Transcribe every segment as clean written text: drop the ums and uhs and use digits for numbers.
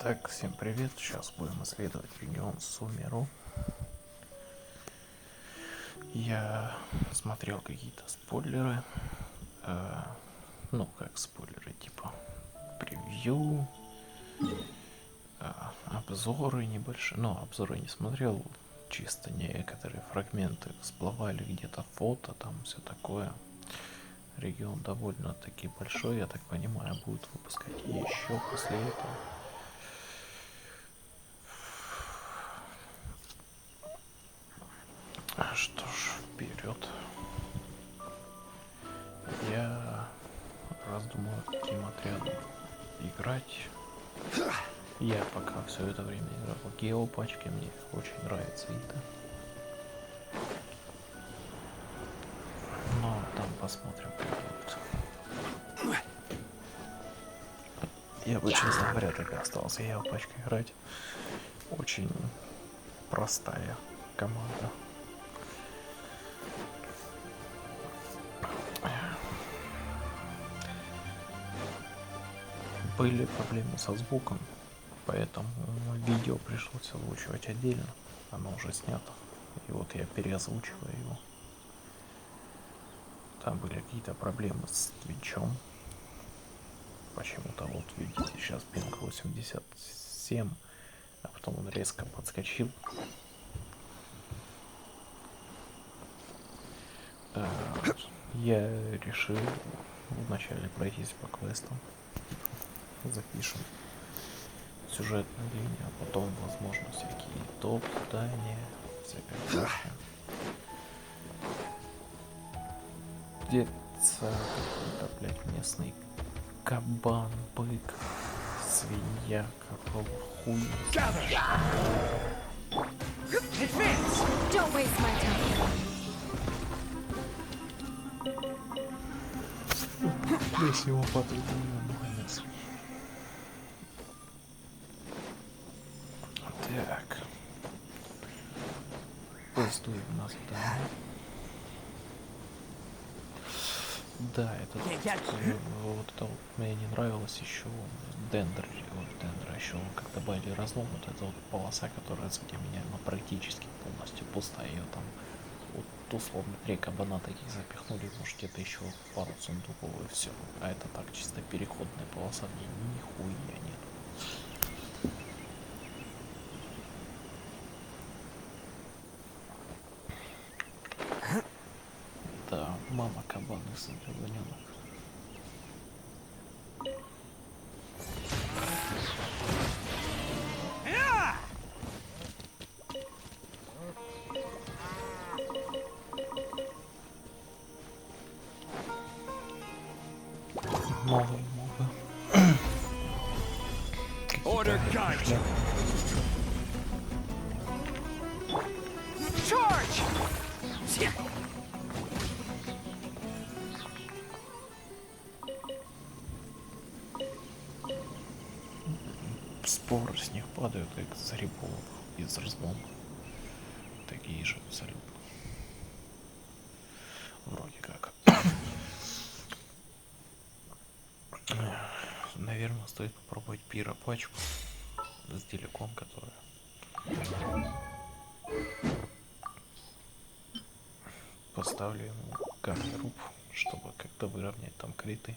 Так, всем привет. Сейчас будем исследовать регион Сумеру. Я смотрел какие-то спойлеры. Ну, как спойлеры, типа превью, обзоры небольшие. Ну, обзоры не смотрел, чисто некоторые фрагменты всплывали, где-то фото, там все такое. Регион довольно-таки большой, я так понимаю, будут выпускать еще после этого. Что ж, вперед. Я раздумываю, каким отрядом играть. Я пока все это время играл в геопачке, мне очень нравится это. Но там посмотрим, как будет. Я бы, честно говоря, так и остался геопачкой играть. Очень простая команда. Были проблемы со звуком, поэтому видео пришлось озвучивать отдельно. Оно уже снято. И вот я переозвучиваю его. Там были какие-то проблемы с твичом. Почему-то вот видите, сейчас пинг 87, а потом он резко подскочил. Я решил вначале пройтись по квестам. Запишем сюжетную линию, а потом, возможно, всякие топ, задания, всякое прочее. Где-то какой-то, блядь, местный кабан, бык, свинья, корова, хуй. Если его падает, наконец. Так. Пустует у нас задание. Да, это вот это вот мне не нравилось еще дендро, еще как добавили разлом, вот эта вот полоса, которая сзади меня, она практически полностью пустая, ее там вот условно 3 кабана таких запихнули, может где-то еще пару сундуков и все, а это так чисто переходная полоса, мне нихуя нет. Да, мама кабан из загоненок. Много. Order gun. Charge! Споры с них падают, как с грибов из разлома. Такие же абсолютно. Вроде как. Наверное, стоит попробовать пиропачку с деликом, которая поставлю ему гарнируб, чтобы как-то выровнять там криты.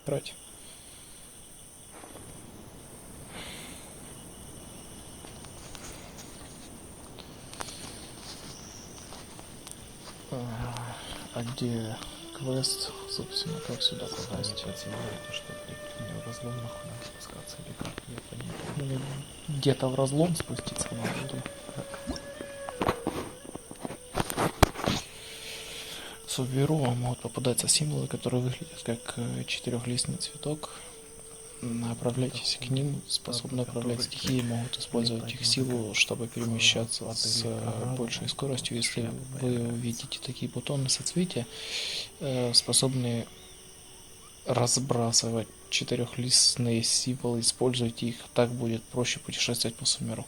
Брать. А где квест, собственно, как сюда попасть? Это что, не в разлом нахуй надо спускаться или как? Я понятия. Где-то в разлом спуститься надо или как? В сумеру могут попадаться символы, которые выглядят как четырехлистный цветок. Направляйтесь к ним, способны управлять стихией, могут использовать их силу, чтобы перемещаться с большей скоростью. Если вы увидите такие бутоны соцветия, способные разбрасывать четырехлистные символы, используйте их, так будет проще путешествовать по сумеру.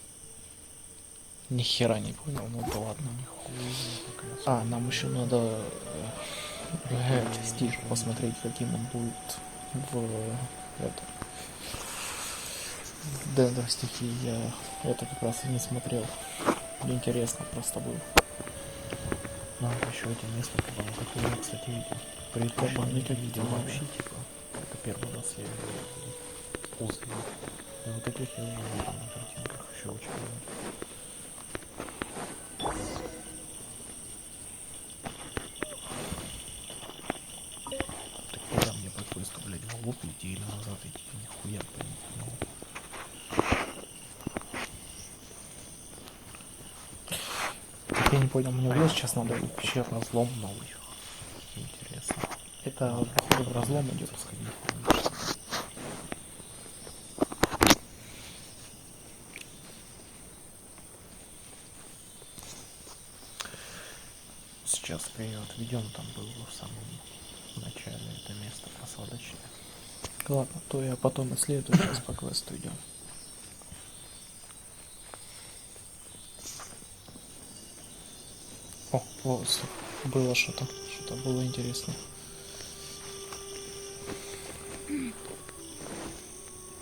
Ни хера не понял, ну да ладно. Нам еще надо Стиш, посмотреть, каким он будет в это. Дендро стихи я это как раз и не смотрел. Мне интересно просто было. Ну, еще один место, по-моему, такое я, кстати, видел. Предпочтение не видел вообще, типа. Это первый раз я узнал. И вот таких я уже видел на картинках еще очень много. Так куда мне по квесту, блядь, в лоб идти или назад идти? Нихуя понять не могу. Так я не понял, мне вот сейчас надо в пещеру разлом новый. Интересно. Это походу в разлом идет. Сходить. Сейчас ее отведем, там было в самом начале это место посадочное. Ладно, то я потом исследую, сейчас по квесту идем. О, вот, было что-то было интересно.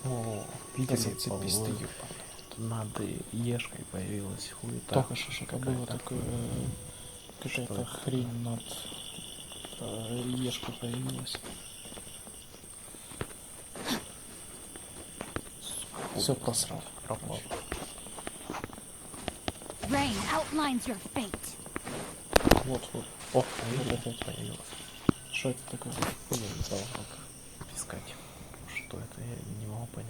О, видели, Зацепись ты, ёпана. над ешкой появилась хуета. Только что было такое, какая-то хрень над ешкой появилась. Все просрал. Пропал. Rain outlines your fate. Вот. О, вот опять. Появилась. Что это такое? Я не стал искать. Что это, я не могу понять.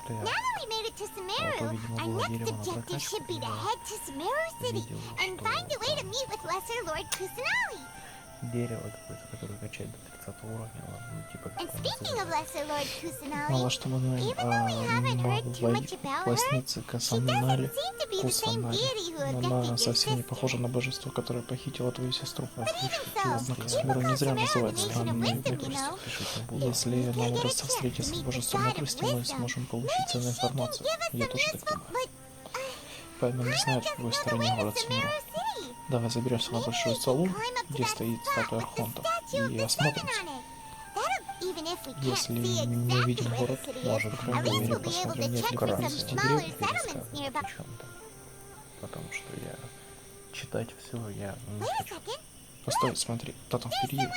Now that we made it to Sumeru, our next objective should be to head to Sumeru City and find a way to meet with Lesser Lord Kusanali. Дерево какое-то, которое качает до 30 уровня, ладно, ну типа And как он speaking of называется. Lesser Lord Kusanali, Мало что мы знаем о властнице Касаминали Кусамали. Она совсем не похожа на божество, которое похитило твою сестру. Однако Сумеру не зря называют странной мудростью. Если нам удастся встретиться с божеством мудрости, мы сможем получить ценную информацию. Я тоже так думаю. Поэтому не знаю, в какой стороне город Сумеру. Давай заберемся на большую залу, где стоит статуя Архонта, и осмотримся. Если не увидим город, может, по крайней мере, посмотрим, нет ли поблизости деревни. Причем там. Потому что я читать все я не хочу. Постой, смотри, кто там впереди.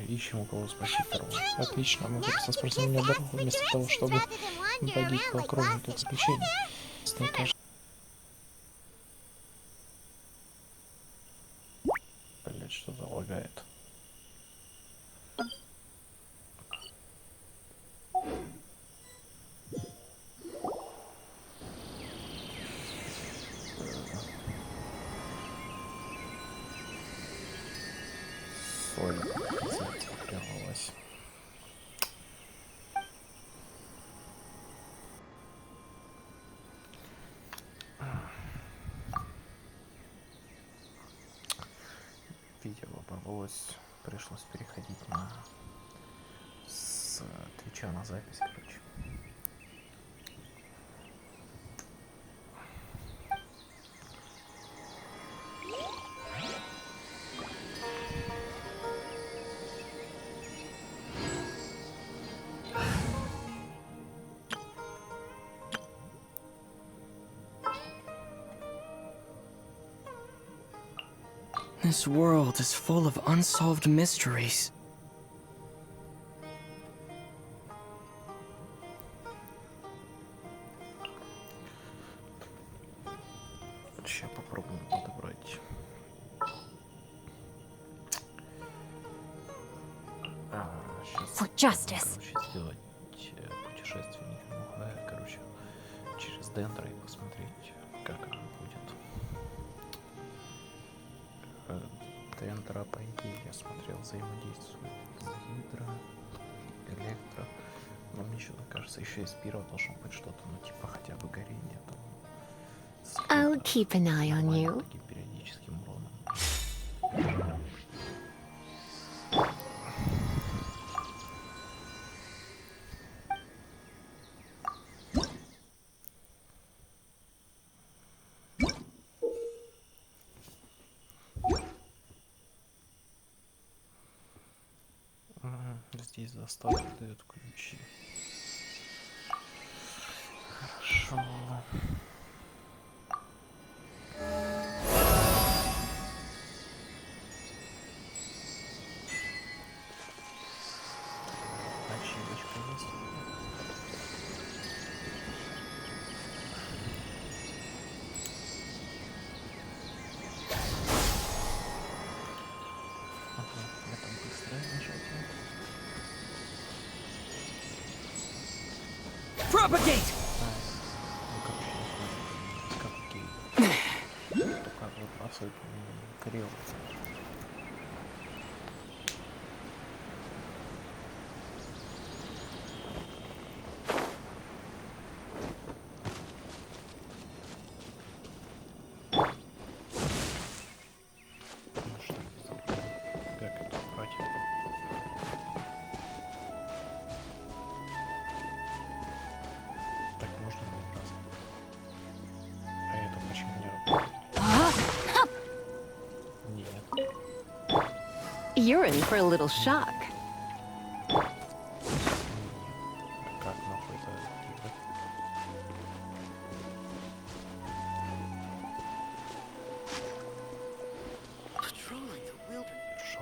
Ищем у кого спросить дорогу. Отлично, мы просто спросим у меня дорогу, вместо того, чтобы бродить по округе как приключений. Мне кажется, Блять, что-то лагает. Соль прервалась. Видео оборвалось, пришлось переходить с Твича на запись, короче. This world is full of unsolved mysteries. Сейчас попробуем подобрать. For justice. Короче, сделать путешествие немного, короче, через дендро и посмотреть, как оно будет. Дендро, по идее, я смотрел, взаимодействует с гидро, электро. Но мне что-то кажется, еще из пира должно быть что-то, ну типа хотя бы горение там. I'll keep an eye on you. Таким периодическим уроном. здесь доставка дает ключи. Хорошо. Ачивочка есть. Ага, это быстрое нажатие. Propagate! Ну как окей. Только выбрасывать крил. Ну что это такое? Как это убрать? Так можно выбрасывать. А это почему не работает? Нет. You're in for a little shock. Нет. А как нахуй это делать? Шо?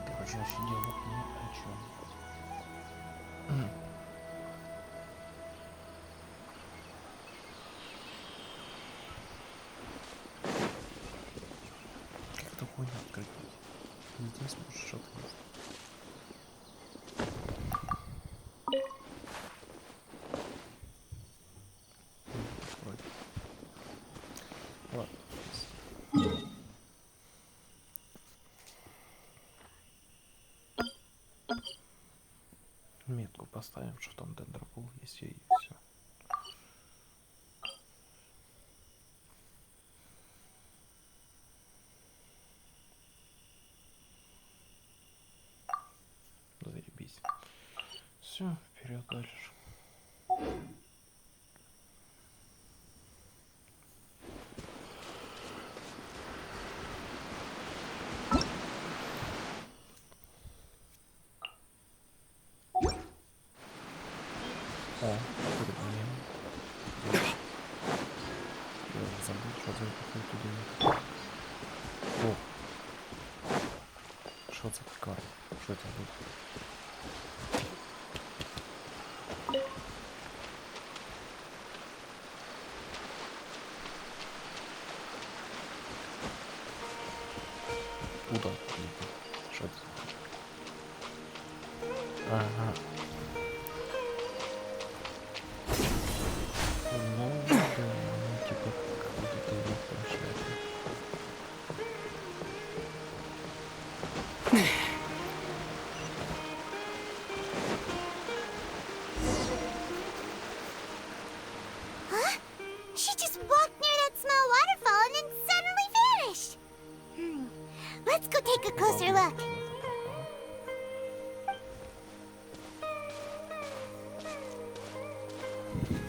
Короче, вообще дело ни о чем. Как эту хуйню открыть? Здесь может что-то есть. Вроде. Ладно. Метку поставим, что там дендро был, если и все. Заебись. Все, вперед дальше. О, прибавим. Я забыл, что за какой-то день. О, что за такое? Что это будет? Куда? Что это? Ага. Ну, да, ну, типа, куда-то его прошляпил. She just walked near that small waterfall and then suddenly vanished. Let's go take a closer look.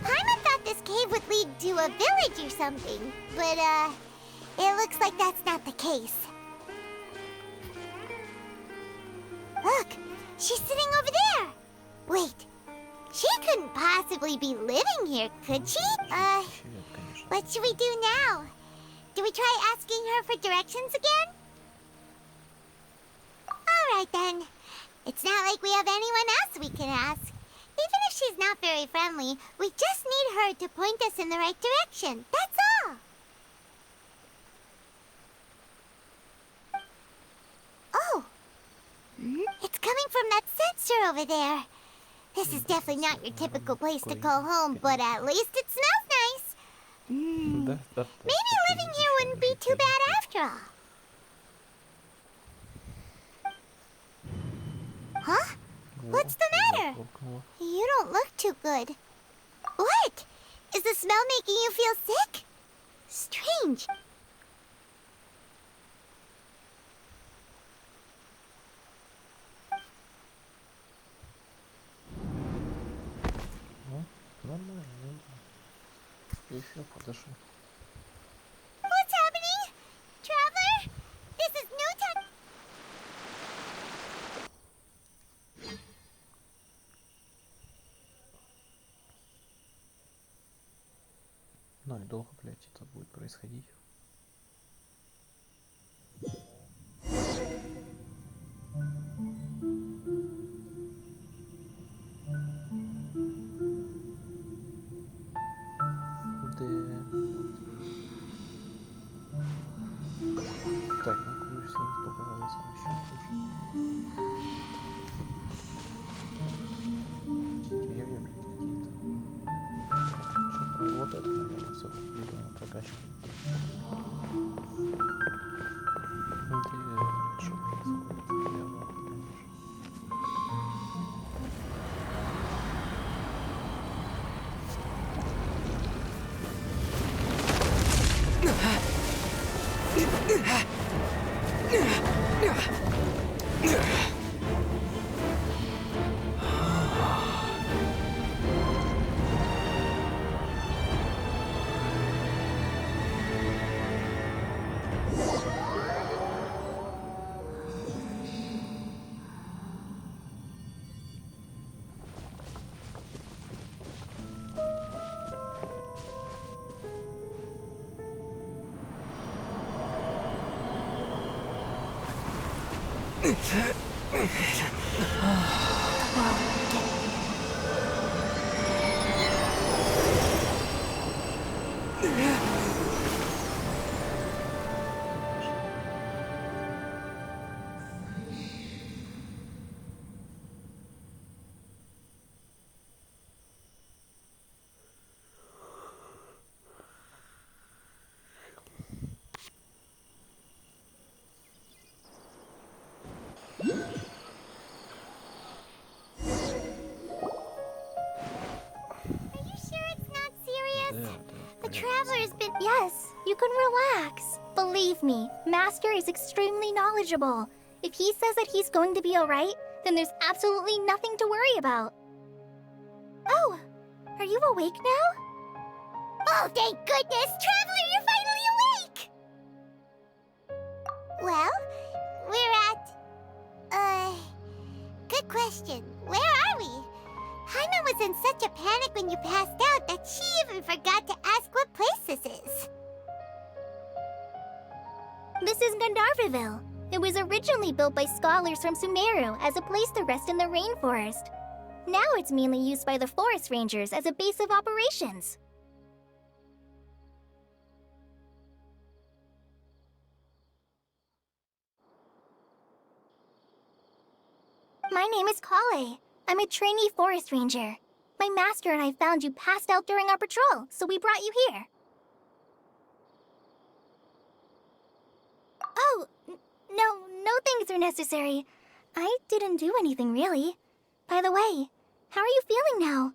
Paimon thought this cave would lead to a village or something, but it looks like that's not the case. Look, she's sitting over there. Wait, she couldn't possibly be living here, could she? Привет, конечно. What should we do now? Do we try asking her for directions again? Alright then. It's not like we have anyone else we can ask. Even if she's not very friendly, we just need her to point us in the right direction. That's all. Oh. It's coming from that sensor over there. This is definitely not your typical place to call home, but at least it smells nice. Да, да. Maybe living here wouldn't be too bad after all. Huh? What's the matter? You don't look too good. What? Is the smell making you feel sick? Strange. Ну, нормально, нормально. Еще подошел. What's happening? Traveler? This is no time. Ну и долго, блядь, это будет происходить. Да. Так, ну ключ с ним по голосам еще слушай. Деревья, блядь, какие-то. Что-то вот это, наверное, все видимо прокачивает. Да, что происходит? Я нахуй, конечно. Are you sure it's not serious? Да, The да, traveler's been. Yes, you can relax. Believe me, Master is extremely knowledgeable. If he says that he's going to be alright, then there's absolutely nothing to worry about. Oh, are you awake now? Oh, thank goodness! Traveler, you're finally awake! Well, we're at. Good question. Where are we? Haima was in such a panic when you passed out that she even forgot to ask what place this is. This is Gandharvaville. It was originally built by scholars from Sumeru as a place to rest in the rainforest. Now it's mainly used by the forest rangers as a base of operations. My name is Kale. I'm a trainee forest ranger. My master and I found you passed out during our patrol, so we brought you here. Oh, no things are necessary. I didn't do anything really. By the way, how are you feeling now?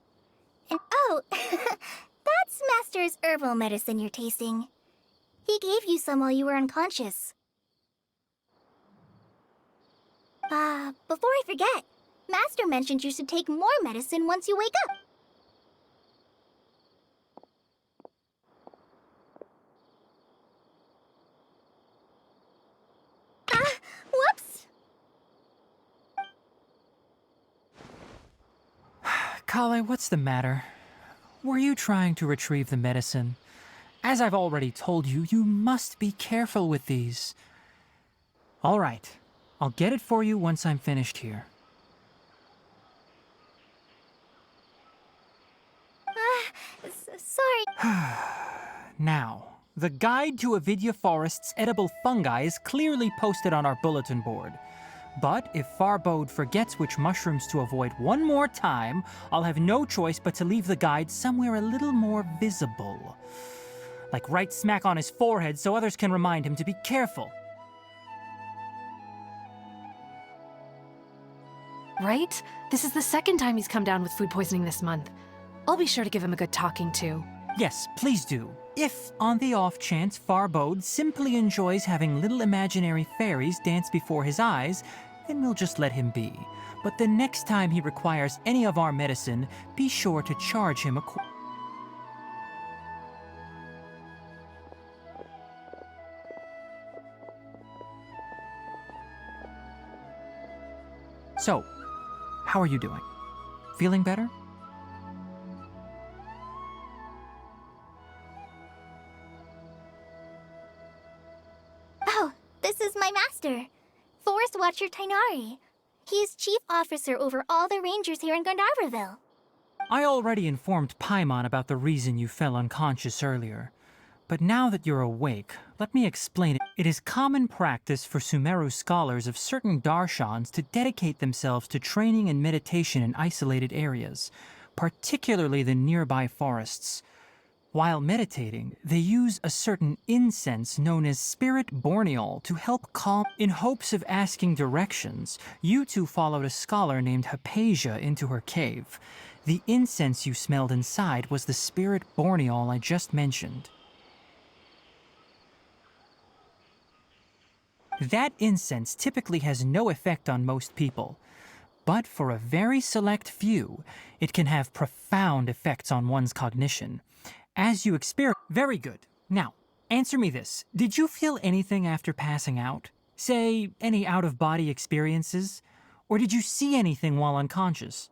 And oh, that's Master's herbal medicine you're tasting. He gave you some while you were unconscious. Before I forget, Master mentioned you should take more medicine once you wake up. Whoops! Kale, what's the matter? Were you trying to retrieve the medicine? As I've already told you, you must be careful with these. All right, I'll get it for you once I'm finished here. Sorry. Now, the guide to Avidya Forest's edible fungi is clearly posted on our bulletin board. But if Farbode forgets which mushrooms to avoid one more time, I'll have no choice but to leave the guide somewhere a little more visible. Like right smack on his forehead so others can remind him to be careful. Right? This is the second time he's come down with food poisoning this month. I'll be sure to give him a good talking to. Yes, please do. If, on the off chance, Farbode simply enjoys having little imaginary fairies dance before his eyes, then we'll just let him be. But the next time he requires any of our medicine, be sure to charge him So, how are you doing? Feeling better? Oh, this is my master, Forest Watcher Tainari. He is chief officer over all the rangers here in Gandharvaville. I already informed Paimon about the reason you fell unconscious earlier. But now that you're awake, let me explain it. It is common practice for Sumeru scholars of certain darshans to dedicate themselves to training and meditation in isolated areas, particularly the nearby forests. While meditating, they use a certain incense known as spirit borneol to help calm. In hopes of asking directions, you two followed a scholar named Hypatia into her cave. The incense you smelled inside was the spirit borneol I just mentioned. That incense typically has no effect on most people, but for a very select few, it can have profound effects on one's cognition. As you experience... Very good. Now, answer me this. Did you feel anything after passing out? Say, any out-of-body experiences? Or did you see anything while unconscious?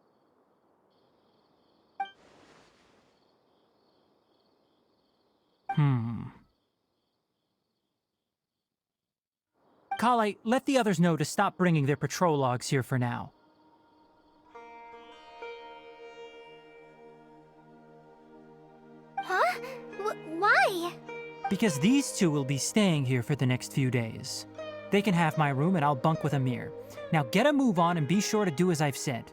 Kale, let the others know to stop bringing their patrol logs here for now. Huh? Why? Because these two will be staying here for the next few days. They can have my room and I'll bunk with Amir. Now get a move on and be sure to do as I've said.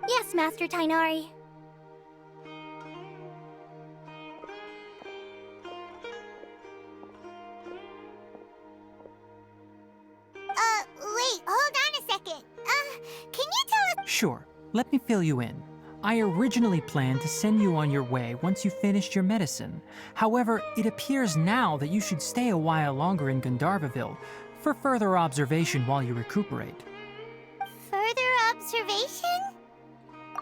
Yes, Master Tainari. Wait, hold on a second. Can you tell us... Sure, let me fill you in. I originally planned to send you on your way once you finished your medicine. However, it appears now that you should stay a while longer in Gandharvaville for further observation while you recuperate. Further observation?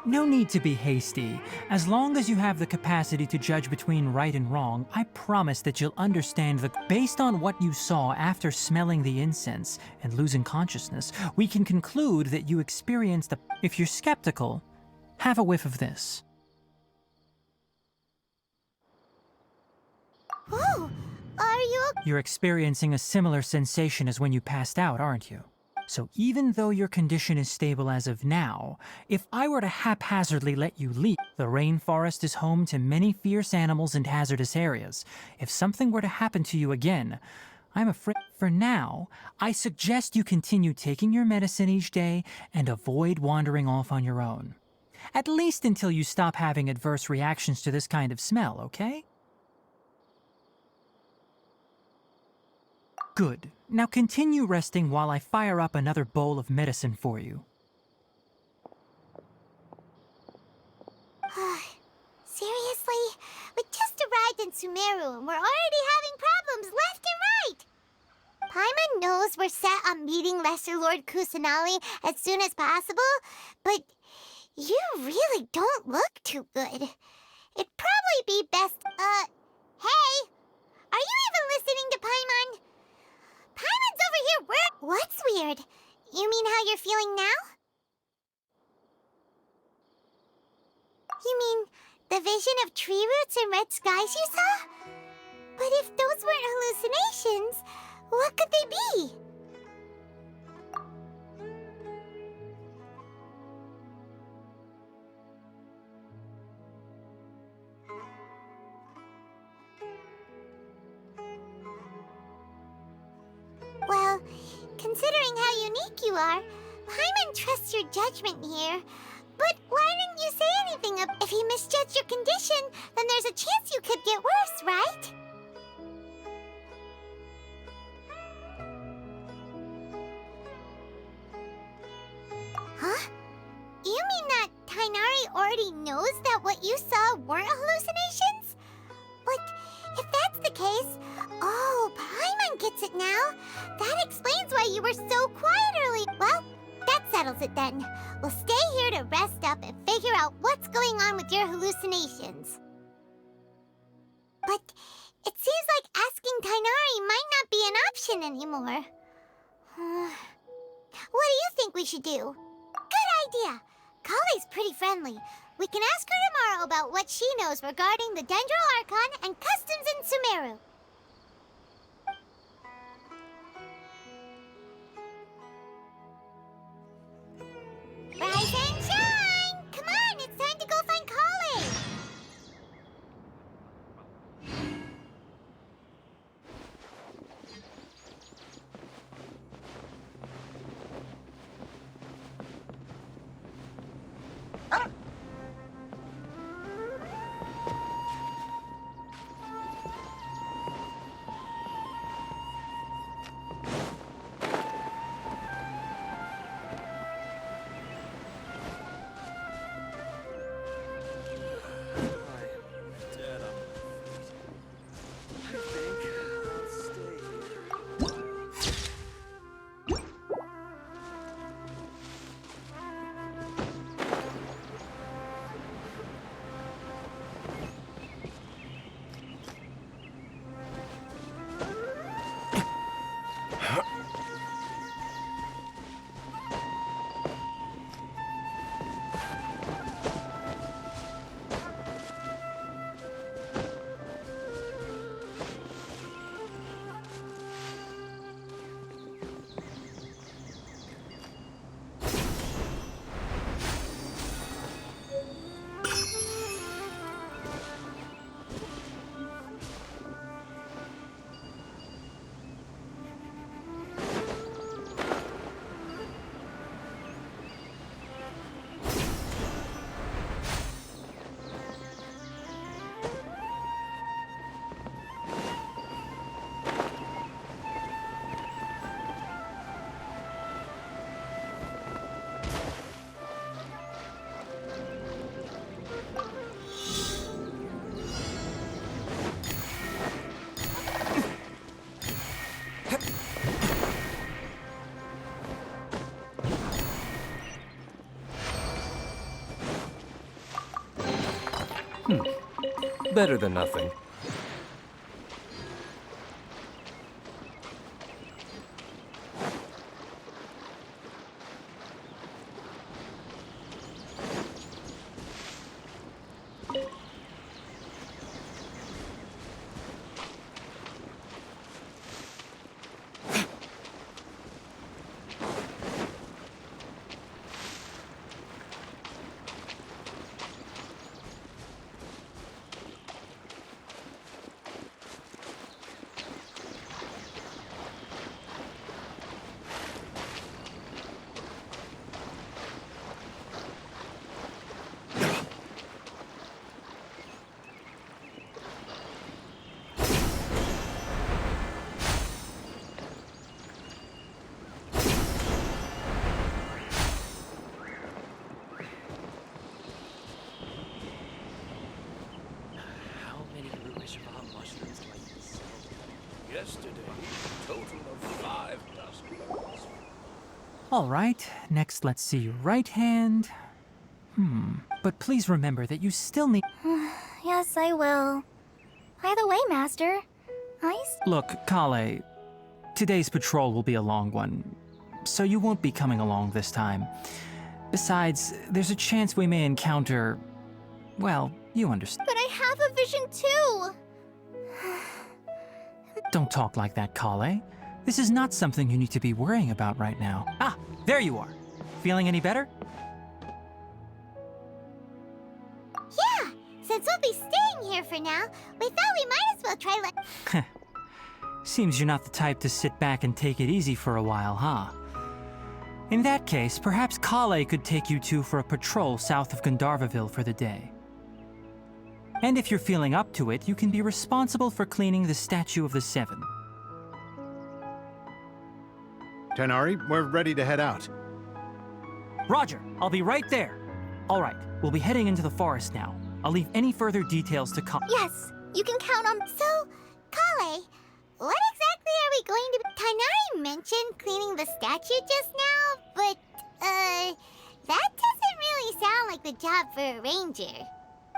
No need to be hasty. As long as you have the capacity to judge between right and wrong, I promise that you'll understand that based on what you saw after smelling the incense and losing consciousness, we can conclude that you experienced a... If you're skeptical, have a whiff of this. Oh, are you... You're experiencing a similar sensation as when you passed out, aren't you? So even though your condition is stable as of now, if I were to haphazardly let you leave, the rainforest is home to many fierce animals and hazardous areas. If something were to happen to you again, I'm afraid for now, I suggest you continue taking your medicine each day and avoid wandering off on your own. At least until you stop having adverse reactions to this kind of smell, okay? Good. Now continue resting while I fire up another bowl of medicine for you. Seriously? We just arrived in Sumeru and we're already having problems left and right! Paimon knows we're set on meeting Lesser Lord Kusanali as soon as possible, but you really don't look too good. It'd probably be best, hey! Are you even listening to Paimon? Paimon's over here, What's weird? You mean how you're feeling now? You mean the vision of tree roots and red skies you saw? But if those weren't hallucinations, what could they be? Well, considering how unique you are, Paimon trusts your judgment here. But why didn't you say anything? If he misjudged your condition, then there's a chance you could get worse, right? Huh? You mean that Tainari already knows that what you saw weren't hallucinations? But if that's the case, oh, Paimon gets it now. That explains why you were so quiet early. Well, that settles it then. We'll stay here to rest up and figure out what's going on with your hallucinations. But it seems like asking Tainari might not be an option anymore. What do you think we should do? Good idea. Kale's pretty friendly. We can ask her tomorrow about what she knows regarding the Dendro Archon and customs in Sumeru. Rise and shine! Come on, it's time to go find Kale! Better than nothing. Yesterday, total of 5 dust. All right, next let's see your right hand. But please remember that you still need... Yes, I will. By the way, Master, Look, Kale, today's patrol will be a long one, so you won't be coming along this time. Besides, there's a chance we may encounter... Well, you understand. But I have a vision too! Don't talk like that, Kale. This is not something you need to be worrying about right now. Ah, there you are. Feeling any better? Yeah! Since we'll be staying here for now, we thought we might as well try Seems you're not the type to sit back and take it easy for a while, huh? In that case, perhaps Kale could take you two for a patrol south of Gandharvaville for the day. And if you're feeling up to it, you can be responsible for cleaning the Statue of the Seven. Tainari, we're ready to head out. Roger, I'll be right there. All right, we'll be heading into the forest now. I'll leave any further details to come. Yes, You can count on... So, Kale, what exactly are we going to... Tanari mentioned cleaning the statue just now, but, that doesn't really sound like the job for a ranger.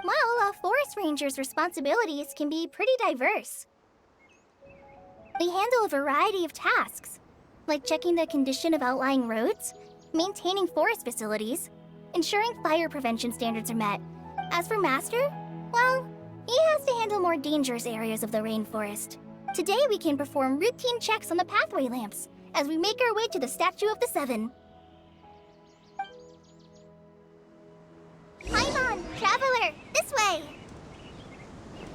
Well, a forest ranger's responsibilities can be pretty diverse. They handle a variety of tasks, like checking the condition of outlying roads, maintaining forest facilities, ensuring fire prevention standards are met. As for Master, well, he has to handle more dangerous areas of the rainforest. Today we can perform routine checks on the pathway lamps as we make our way to the Statue of the Seven. Paimon, Traveler, this way!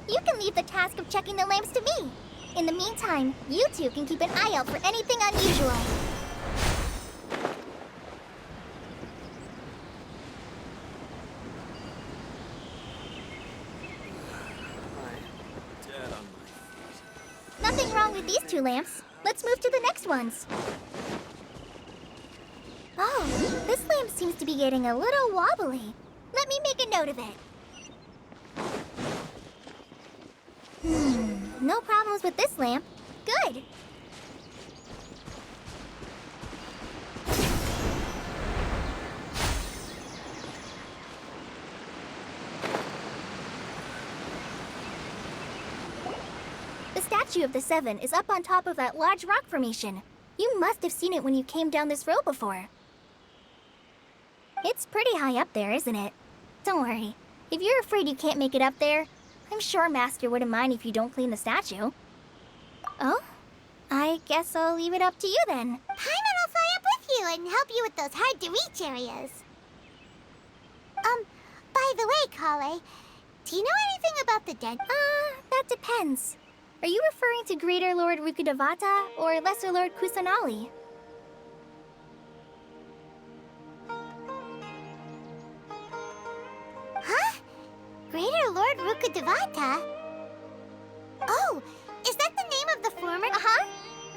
You can leave the task of checking the lamps to me. In the meantime, you two can keep an eye out for anything unusual. Nothing wrong with these two lamps. Let's move to the next ones. Oh, this lamp seems to be getting a little wobbly. Let me make a note of it. No problems with this lamp. Good. The Statue of the Seven is up on top of that large rock formation. You must have seen it when you came down this road before. It's pretty high up there, isn't it? Don't worry. If you're afraid you can't make it up there, I'm sure Master wouldn't mind if you don't clean the statue. Oh? I guess I'll leave it up to you then. Paimon will fly up with you and help you with those hard-to-reach areas. By the way, Kale, do you know anything about the dead? That depends. Are you referring to Greater Lord Rukkhadevata or Lesser Lord Kusanali? Huh? Greater Lord Rukkhadevata? Oh, is that the name of the former? Uh-huh.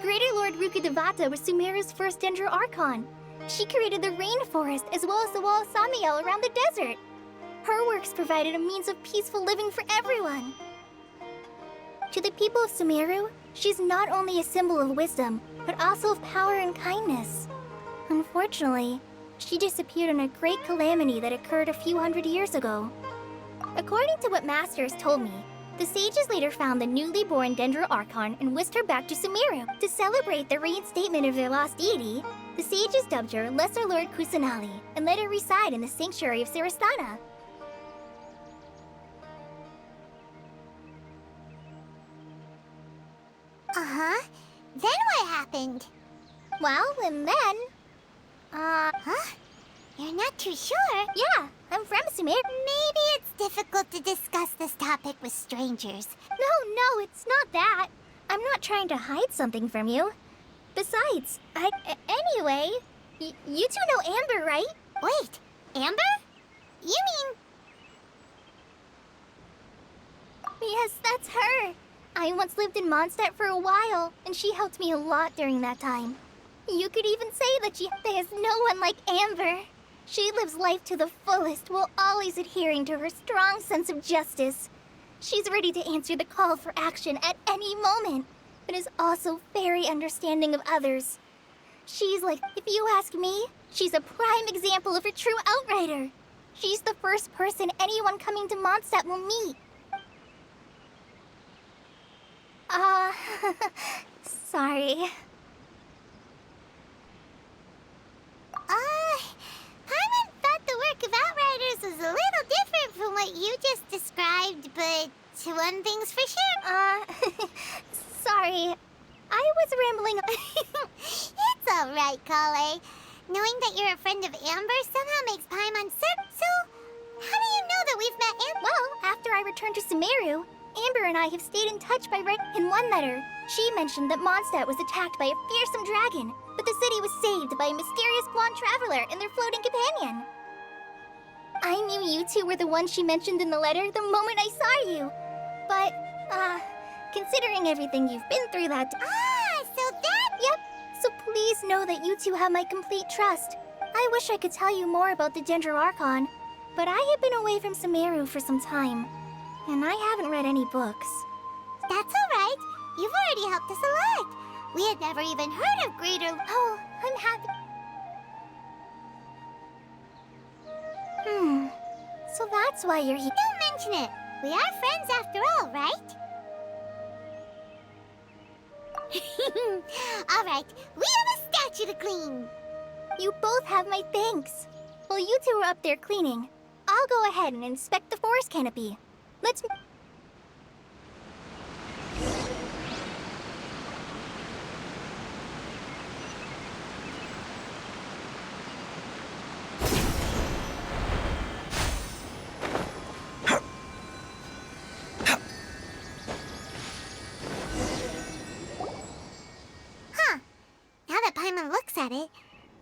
Greater Lord Rukkhadevata was Sumeru's first Dendro Archon. She created the rainforest as well as the wall of Samiel around the desert. Her works provided a means of peaceful living for everyone. To the people of Sumeru, she's not only a symbol of wisdom, but also of power and kindness. Unfortunately, she disappeared in a great calamity that occurred a few hundred years ago. According to what Master has told me, the sages later found the newly born Dendro Archon and whisked her back to Sumeru. To celebrate the reinstatement of their lost deity, the sages dubbed her Lesser Lord Kusanali and let her reside in the sanctuary of Sarasthana. Uh-huh. Then what happened? Well, and then... Huh? You're not too sure? Yeah, I'm from Sumeru. Maybe it's difficult to discuss this topic with strangers. No, it's not that. I'm not trying to hide something from you. Besides, anyway, you two know Amber, right? Wait, Amber? You mean... Yes, that's her. I once lived in Mondstadt for a while, and she helped me a lot during that time. You could even say that there's no one like Amber. She lives life to the fullest while always adhering to her strong sense of justice. She's ready to answer the call for action at any moment, but is also very understanding of others. She's like, if you ask me, she's a prime example of a true outrider. She's the first person anyone coming to Mondstadt will meet. Sorry. Paimon thought the work of Outriders was a little different from what you just described, but one thing's for sure. Sorry. I was rambling. It's alright, Kale. Knowing that you're a friend of Amber somehow makes Paimon certain. So, how do you know that we've met Amber? Well, after I returned to Sumeru, Amber and I have stayed in touch by writing. In one letter, she mentioned that Mondstadt was attacked by a fearsome dragon, but the city was saved by a mysterious blonde traveler and their floating companion. I knew you two were the ones she mentioned in the letter the moment I saw you. But, considering everything you've been through that... so that... Yep. So please know that you two have my complete trust. I wish I could tell you more about the Dendro Archon, but I have been away from Sumeru for some time. and I haven't read any books. That's alright. You've already helped us a lot. We had never even heard of Greater... Oh, I'm happy... So that's why you're here. Don't mention it. We are friends after all, right? Alright, we have a statue to clean. You both have my thanks. While you two are up there cleaning, I'll go ahead and inspect the forest canopy. Let's... Now that Paimon looks at it,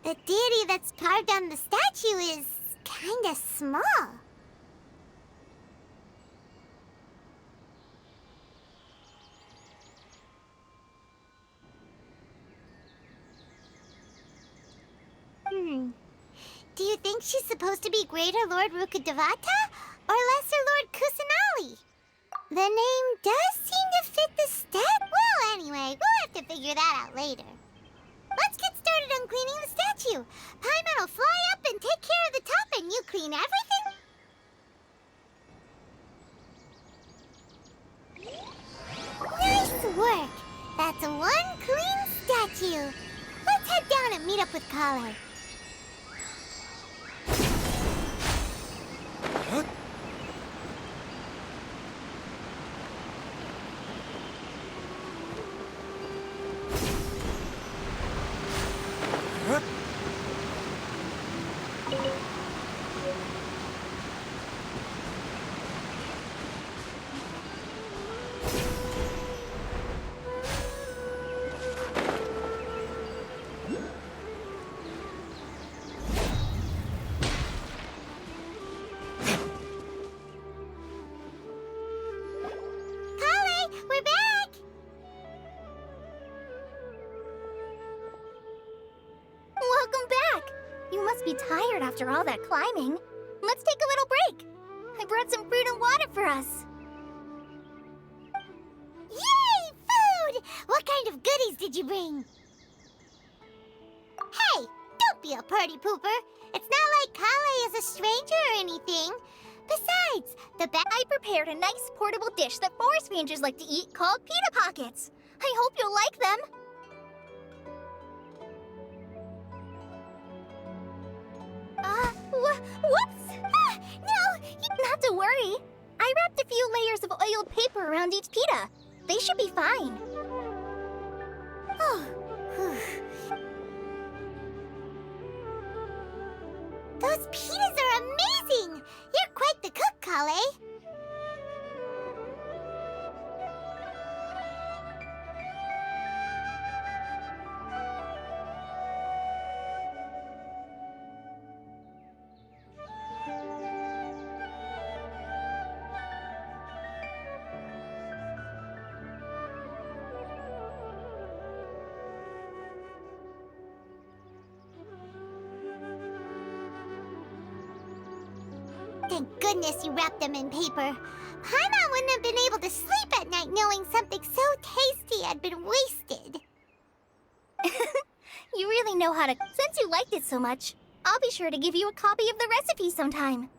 the deity that's carved on the statue is kinda small. Do you think she's supposed to be Greater Lord Rukkhadevata or Lesser Lord Kusanali? The name does seem to fit the stat. Well, anyway, we'll have to figure that out later. Let's get started on cleaning the statue. Paimon will fly up and take care of the top, and you clean everything. Nice work. That's one clean statue. Let's head down and meet up with Kale. Be tired after all that climbing. Let's take a little break. I brought some fruit and water for us. Yay, food! What kind of goodies did you bring? Hey, don't be a party pooper. It's not like Kale is a stranger or anything. Besides, I prepared a nice portable dish that forest rangers like to eat called pita pockets. I hope you'll like them. Whoops! No! Not to worry. I wrapped a few layers of oiled paper around each pita. They should be fine. Oh. Those pitas are amazing! You're quite the cook, Kale. Thank goodness you wrapped them in paper. Paimon wouldn't have been able to sleep at night knowing something so tasty had been wasted. You really know how to... Since you liked it so much, I'll be sure to give you a copy of the recipe sometime.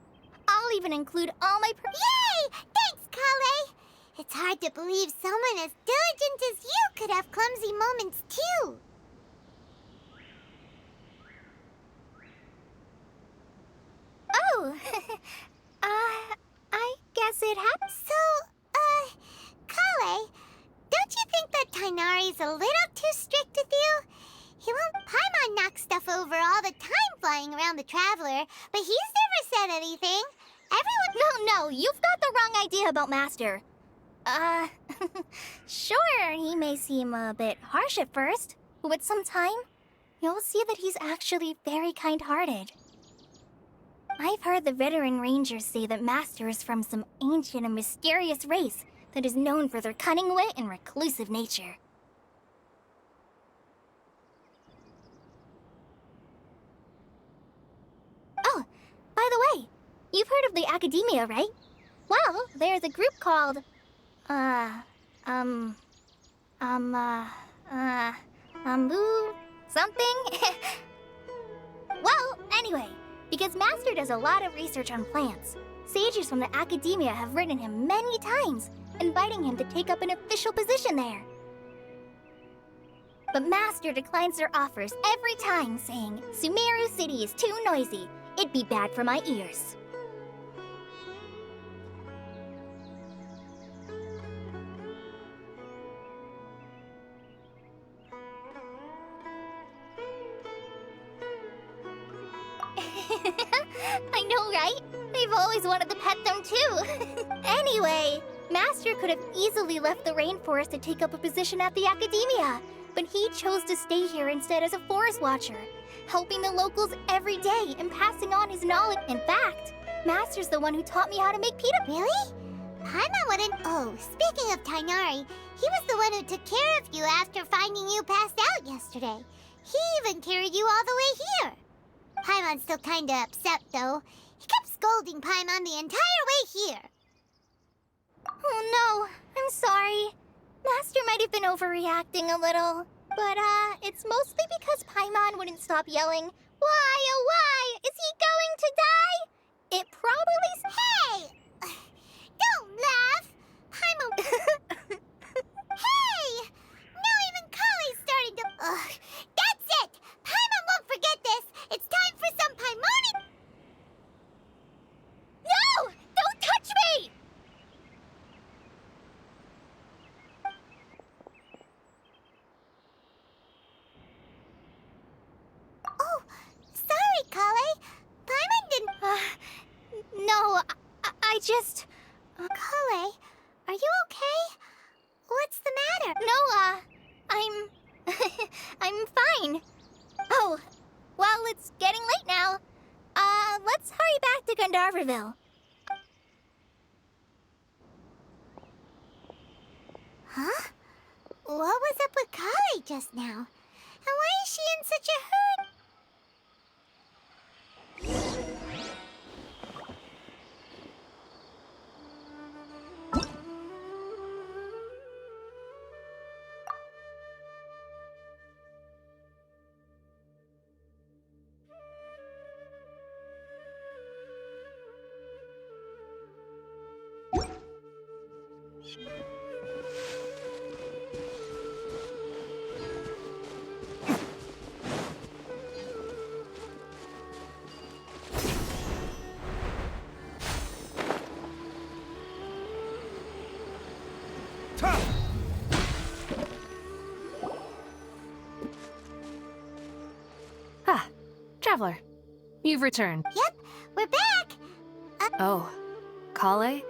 I'll even include all my... Yay! Thanks, Kale! It's hard to believe someone as diligent as you could have clumsy moments, too. Oh, I guess it happened. So, Kale, don't you think that Tighnari's a little too strict with you? He won't... Paimon knocks stuff over all the time flying around the Traveler, but he's never said anything. Everyone... No, you've got the wrong idea about Master. Sure, he may seem a bit harsh at first, but with some time, you'll see that he's actually very kind-hearted. I've heard the veteran rangers say that Master is from some ancient and mysterious race that is known for their cunning wit and reclusive nature. Oh, by the way, you've heard of the Academia, right? Well, there's a group called, something? Well, anyway, because Master does a lot of research on plants, sages from the academia have written him many times, inviting him to take up an official position there. But Master declines their offers every time, saying, Sumeru City is too noisy. It'd be bad for my ears. I know, right? They've always wanted to pet them too. Anyway, Master could have easily left the rainforest to take up a position at the academia, but he chose to stay here instead as a forest watcher, helping the locals every day and passing on his knowledge. In fact, Master's the one who taught me how to make pita. Really? Paimon wouldn't. Oh, speaking of Tainari, he was the one who took care of you after finding you passed out yesterday. He even carried you all the way here. Paimon's still kinda upset, though. He kept scolding Paimon the entire way here. Oh no, I'm sorry. Master might have been overreacting a little. But, it's mostly because Paimon wouldn't stop yelling, Why, oh why, is he going to die? It probably... Hey! Don't laugh! Paimon... Hey! Now even Kali's starting to... That's it! Paimon won't forget this! It's time for some Paimonic... No! Don't touch me! Oh, sorry, Kale. Paimon didn't... No, I just... Kale, are you okay? What's the matter? No, I'm... I'm fine. Oh, well, it's getting late now. Let's hurry back to Gandharville. Huh? What was up with Kale just now? And why is she in such a hurry? Ah, Traveler. You've returned. Yep, we're back! Oh, Kale?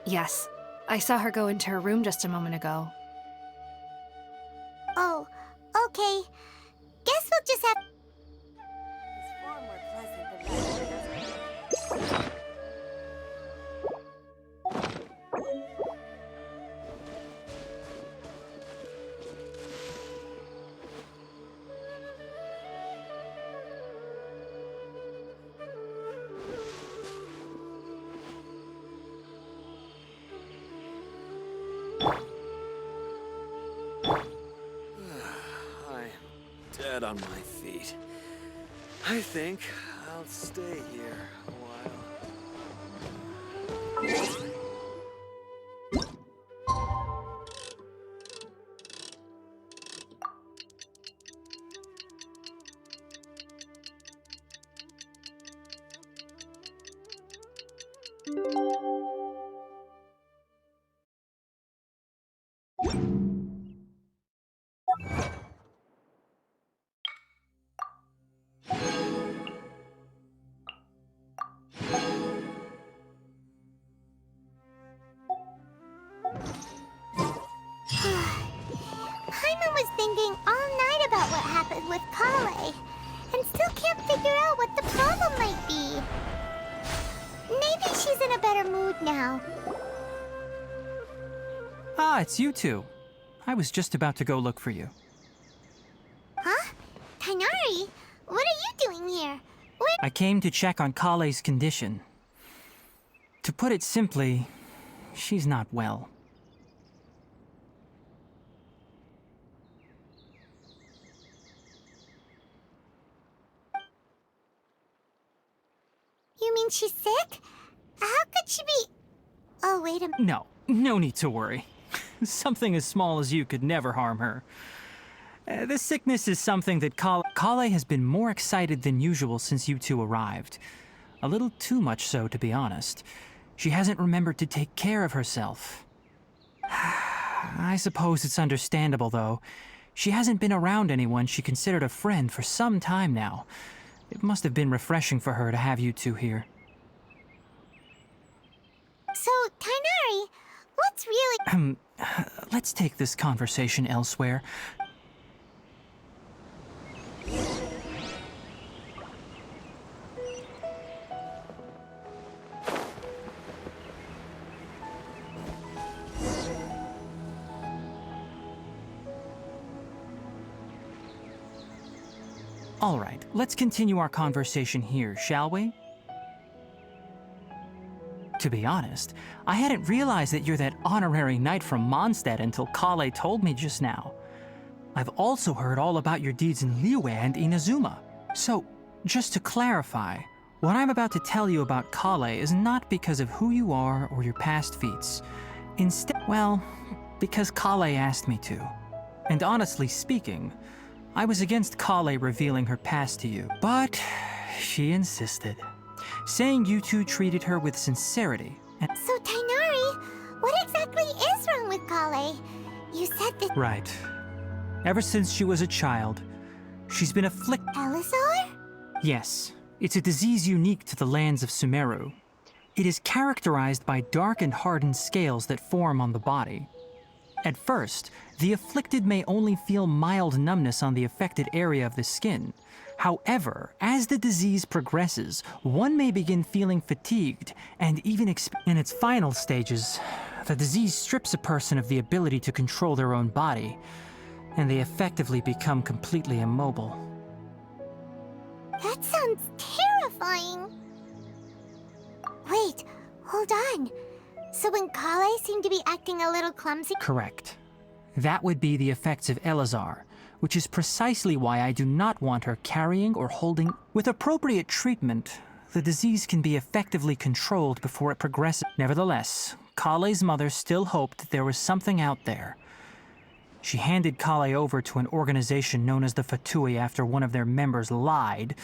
Yes, I saw her go into her room just a moment ago. Oh, okay. Guess we'll just have... I'm dead on my feet. I think I'll stay here a while. Paimon was thinking all night about what happened with Kale, and still can't figure out what the problem might be. Maybe she's in a better mood now. Ah, it's you two. I was just about to go look for you. Huh? Tainari? What are you doing here? I came to check on Kale's condition. To put it simply, she's not well. You mean she's sick? How could she be... Oh, wait a minute. No need to worry. Something as small as you could never harm her. This sickness is something that Kale has been more excited than usual since you two arrived. A little too much so, to be honest. She hasn't remembered to take care of herself. I suppose it's understandable, though. She hasn't been around anyone she considered a friend for some time now. It must have been refreshing for her to have you two here. So, Tainari, what's really... Let's take this conversation elsewhere. All right, let's continue our conversation here, shall we? To be honest, I hadn't realized that you're that honorary knight from Mondstadt until Kale told me just now. I've also heard all about your deeds in Liyue and Inazuma. So, just to clarify, what I'm about to tell you about Kale is not because of who you are or your past feats. Instead, well, because Kale asked me to. And honestly speaking, I was against Kale revealing her past to you, but she insisted, saying you two treated her with sincerity. And So, Tainari, what exactly is wrong with Kale? You said that... right. Ever since she was a child, she's been afflicted. Elazar? Yes, it's a disease unique to the lands of Sumeru. It is characterized by dark and hardened scales that form on the body. At first, the afflicted may only feel mild numbness on the affected area of the skin. However, as the disease progresses, one may begin feeling fatigued and even in its final stages, the disease strips a person of the ability to control their own body, and they effectively become completely immobile. That sounds terrifying. Wait, hold on. So when Kale seemed to be acting a little clumsy... Correct. That would be the effects of Elazar, which is precisely why I do not want her carrying or holding. With appropriate treatment, the disease can be effectively controlled before it progresses. Nevertheless, Kale's mother still hoped that there was something out there. She handed Kale over to an organization known as the Fatui after one of their members lied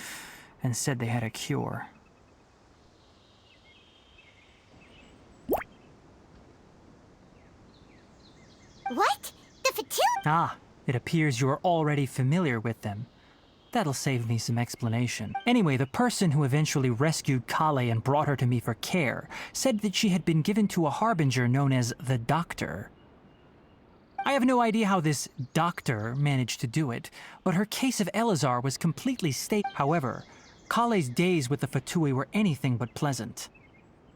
and said they had a cure. What? The Fatui? Ah, it appears you are already familiar with them. That'll save me some explanation. Anyway, the person who eventually rescued Kale and brought her to me for care said that she had been given to a harbinger known as the Doctor. I have no idea how this doctor managed to do it, but her case of Elazar was completely stable. However, Kale's days with the Fatui were anything but pleasant.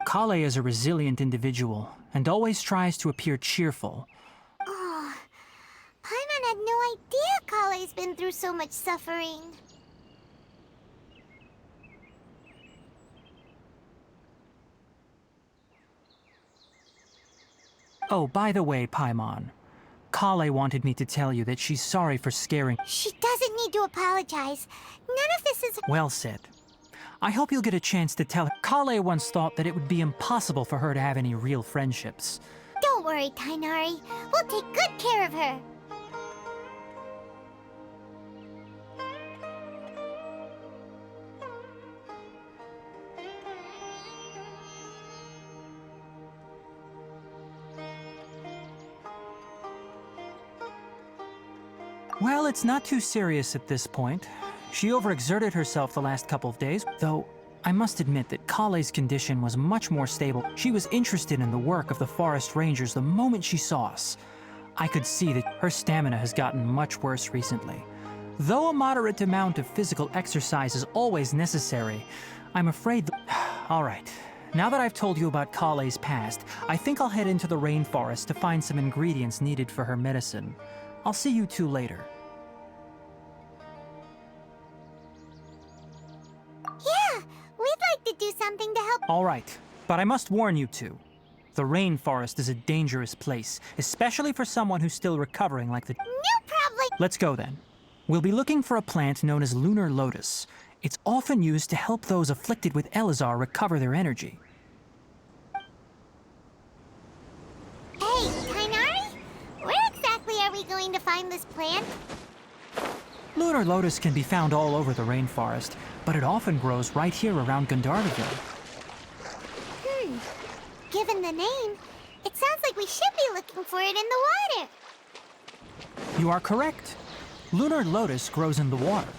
Kale is a resilient individual and always tries to appear cheerful. Oh, Paimon had no idea Kale's been through so much suffering. Oh, by the way, Paimon, Kale wanted me to tell you that she's sorry for scaring. She doesn't need to apologize. None of this is... Well said. I hope you'll get a chance to tell her. Kale once thought that it would be impossible for her to have any real friendships. Don't worry, Tainari. We'll take good care of her. Well, it's not too serious at this point. She overexerted herself the last couple of days, though I must admit that Kale's condition was much more stable. She was interested in the work of the forest rangers the moment she saw us. I could see that her stamina has gotten much worse recently. Though a moderate amount of physical exercise is always necessary, I'm afraid... All right, now that I've told you about Kale's past, I think I'll head into the rainforest to find some ingredients needed for her medicine. I'll see you two later. Yeah, we'd like to do something to help. All right. But I must warn you two. The rainforest is a dangerous place, especially for someone who's still recovering like the... No problem. Let's go then. We'll be looking for a plant known as lunar lotus. It's often used to help those afflicted with Elazar recover their energy. Hey, Tainari? Where exactly are we going to find this plant? Lunar lotus can be found all over the rainforest, but it often grows right here around Gandharville. Given the name, it sounds like we should be looking for it in the water. You are correct. Lunar lotus grows in the water.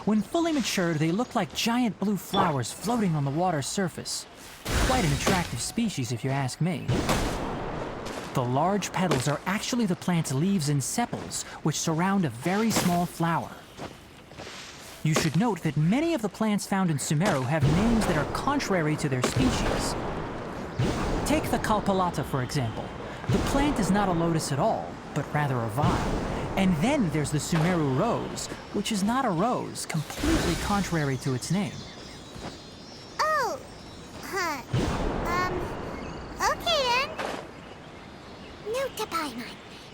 When fully matured, they look like giant blue flowers floating on the water's surface. Quite an attractive species, if you ask me. The large petals are actually the plant's leaves and sepals, which surround a very small flower. You should note that many of the plants found in Sumeru have names that are contrary to their species. Take the Kalpalata, for example. The plant is not a lotus at all, but rather a vine. And then there's the Sumeru rose, which is not a rose, completely contrary to its name. Oh, okay then. Note to Paimon.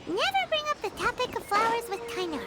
Never bring up the topic of flowers with Tainari.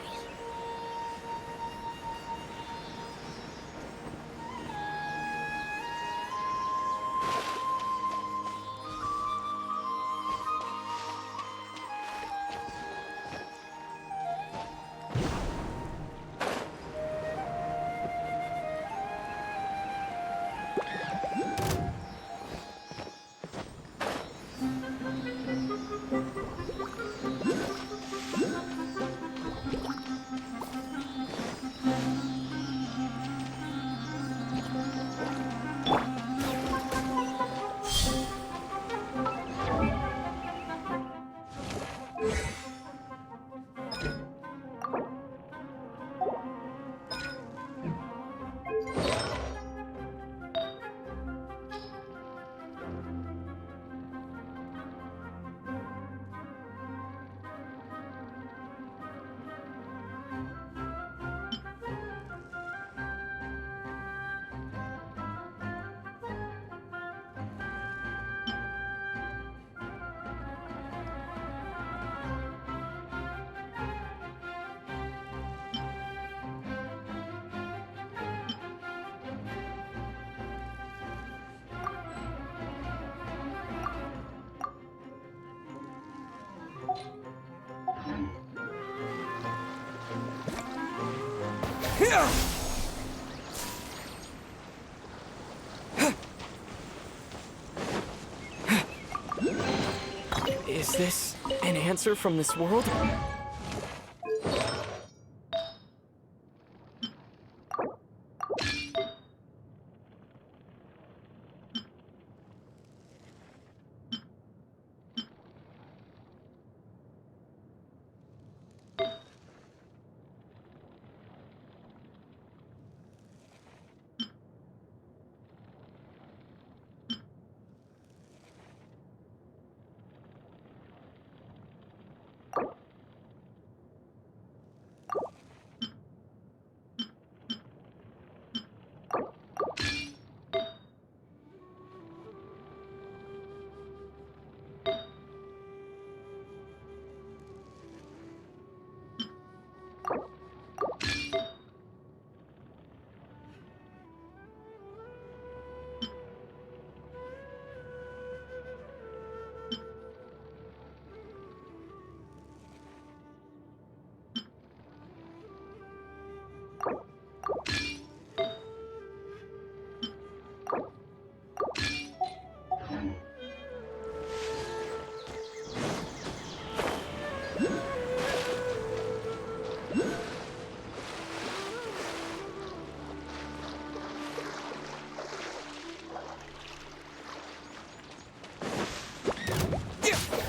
Is this an answer from this world?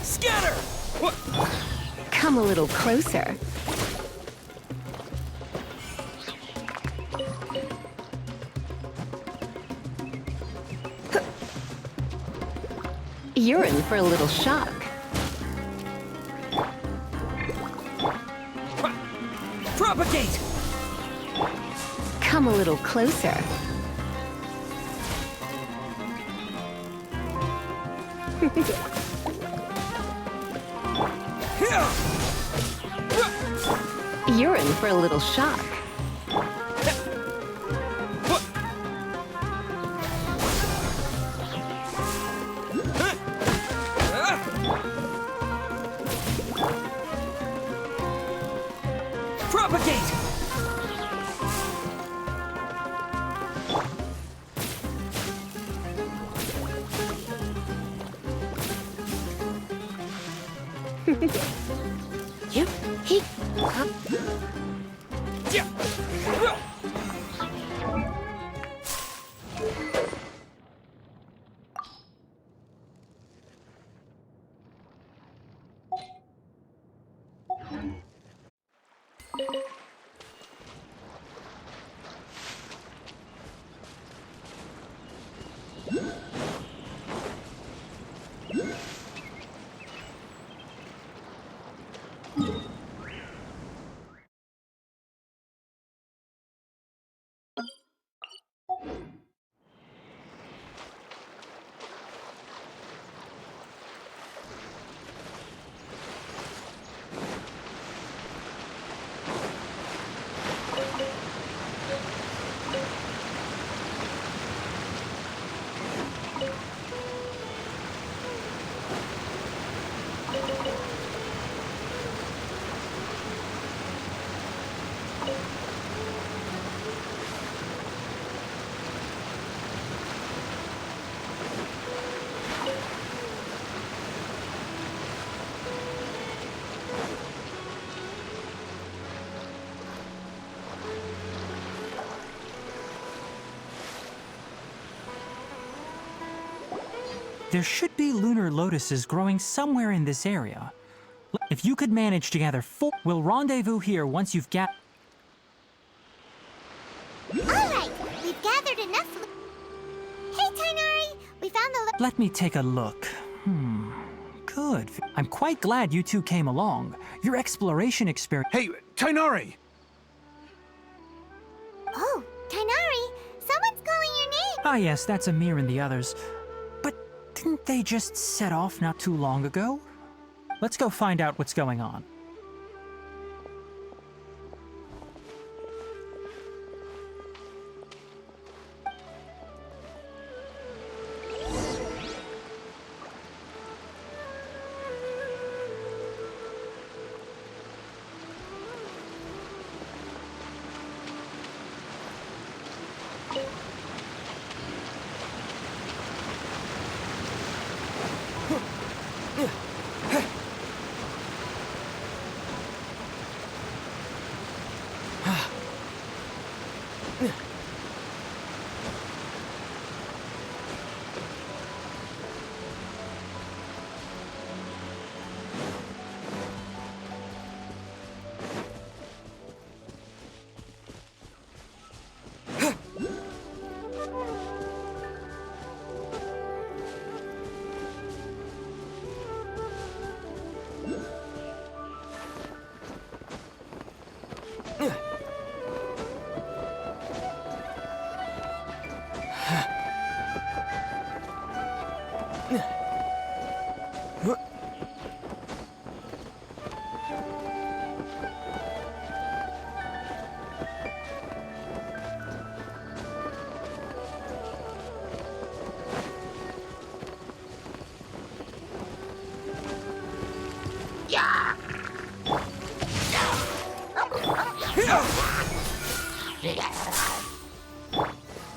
Scatter! What? Come a little closer. You're in for a little shock. Propagate! Come a little closer. You're in for a little shock. Propagate! There should be lunar lotuses growing somewhere in this area. If you could manage to gather 4, we'll rendezvous here once you've got. Alright, we've gathered enough. Hey, Tainari, we found the. Let me take a look. Good. I'm quite glad you two came along. Your exploration experience. Hey, Tainari! Oh, Tainari, someone's calling your name. Ah, yes, that's Amir and the others. But didn't they just set off not too long ago? Let's go find out what's going on.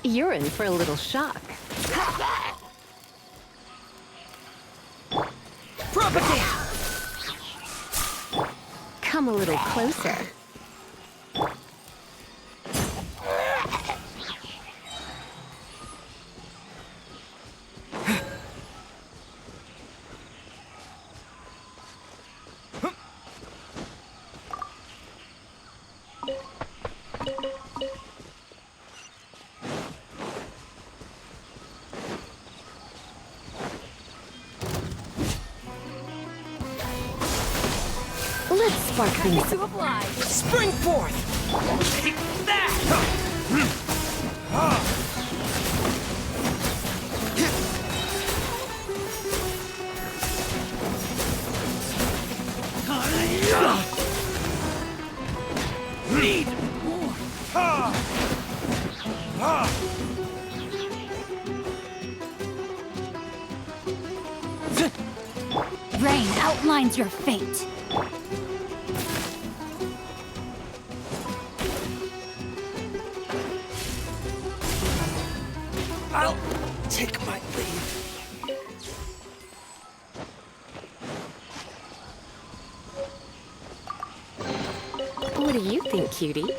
You're in for a little shock. Propagate! Come a little closer. Let's spark things up. Spring forth! Take that! Rain outlines your fate. I'll take my leave. What do you think, cutie?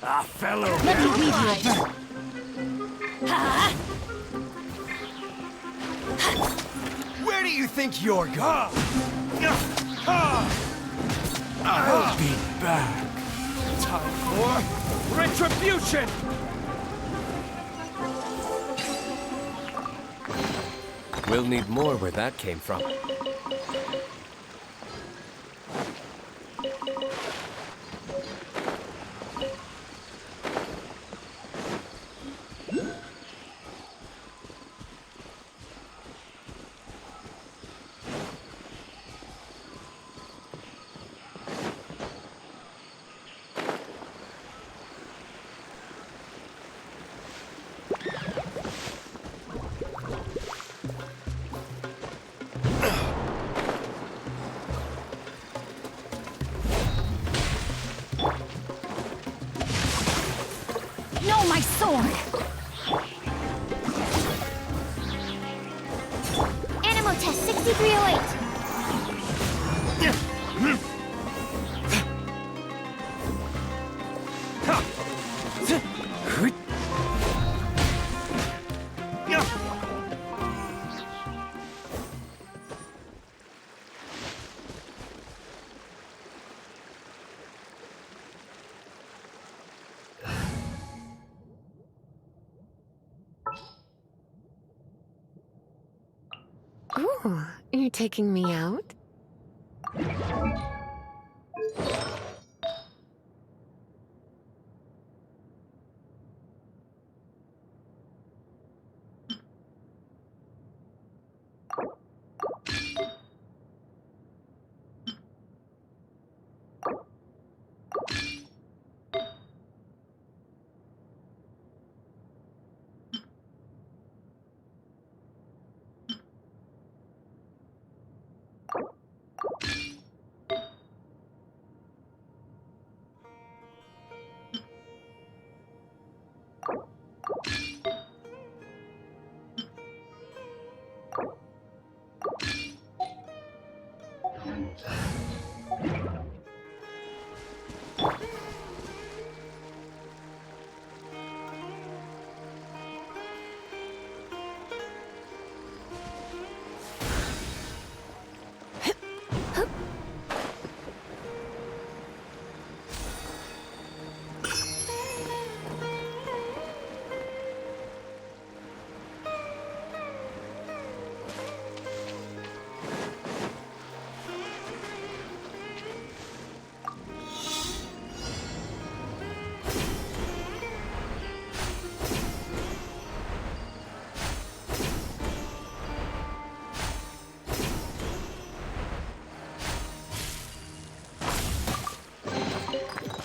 Ah, fellow. Let me weave you a verb. Where do you think you're going? I'll be back. Time for retribution! We'll need more where that came from. No, my sword! Animal test 6308. Oh, you're taking me out?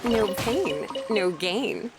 No pain, no gain.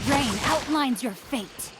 Rain outlines your fate.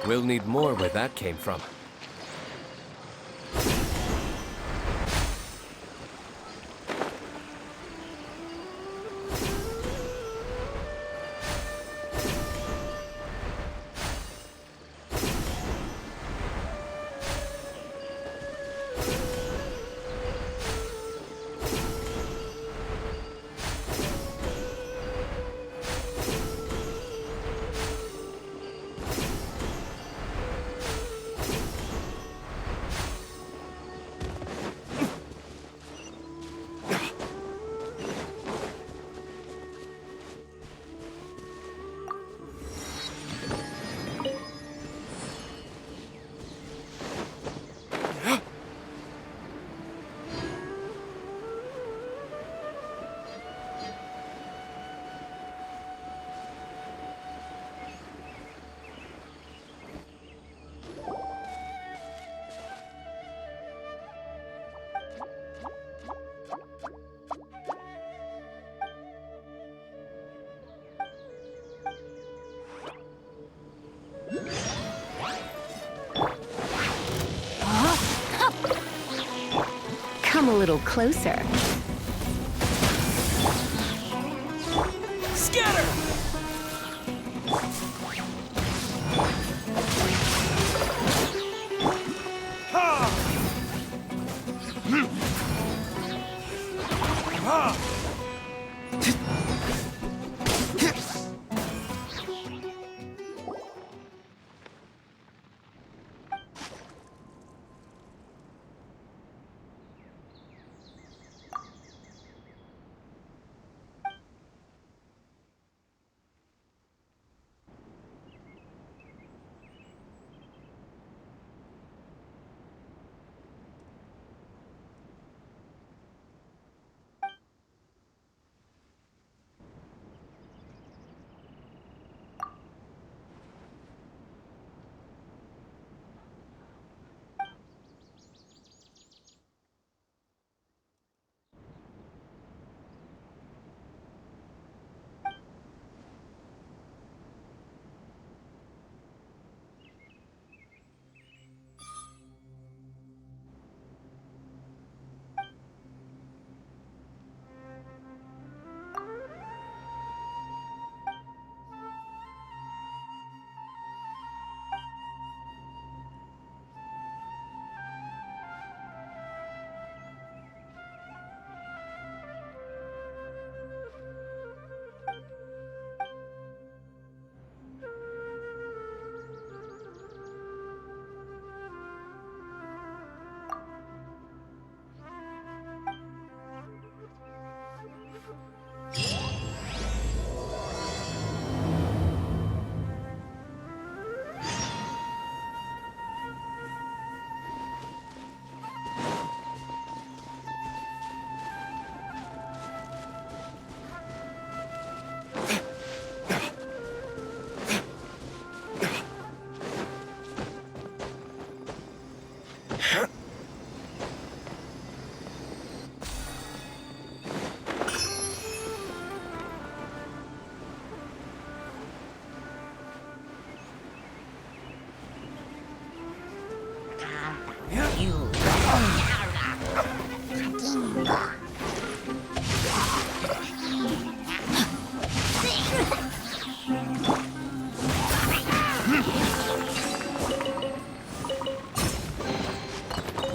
We'll need more where that came from. Come a little closer. Scatter! Ha! Ha!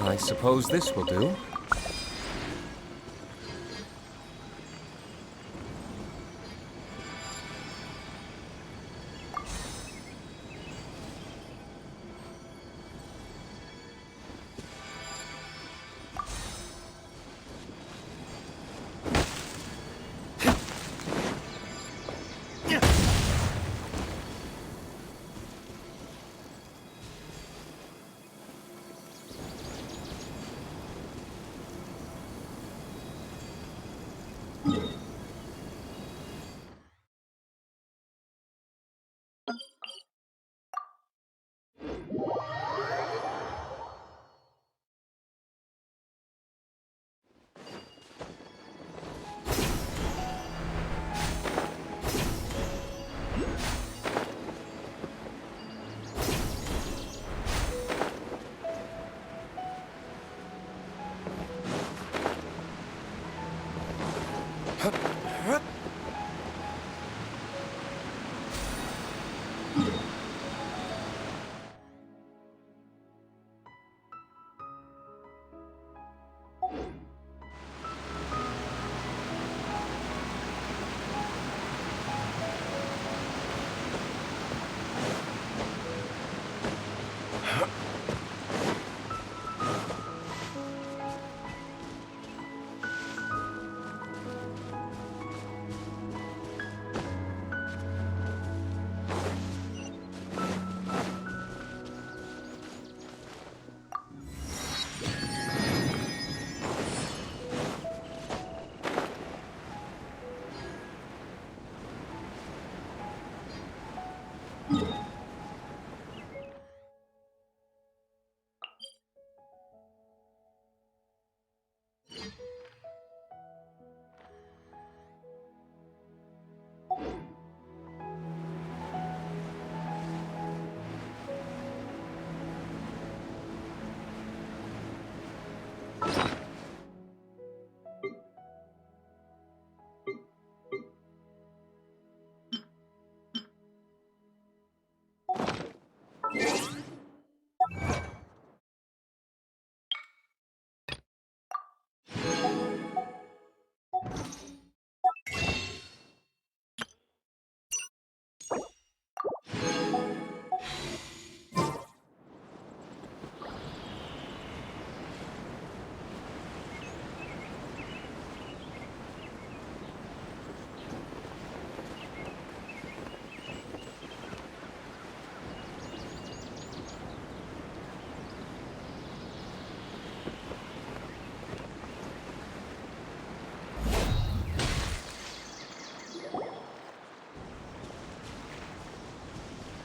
I suppose this will do.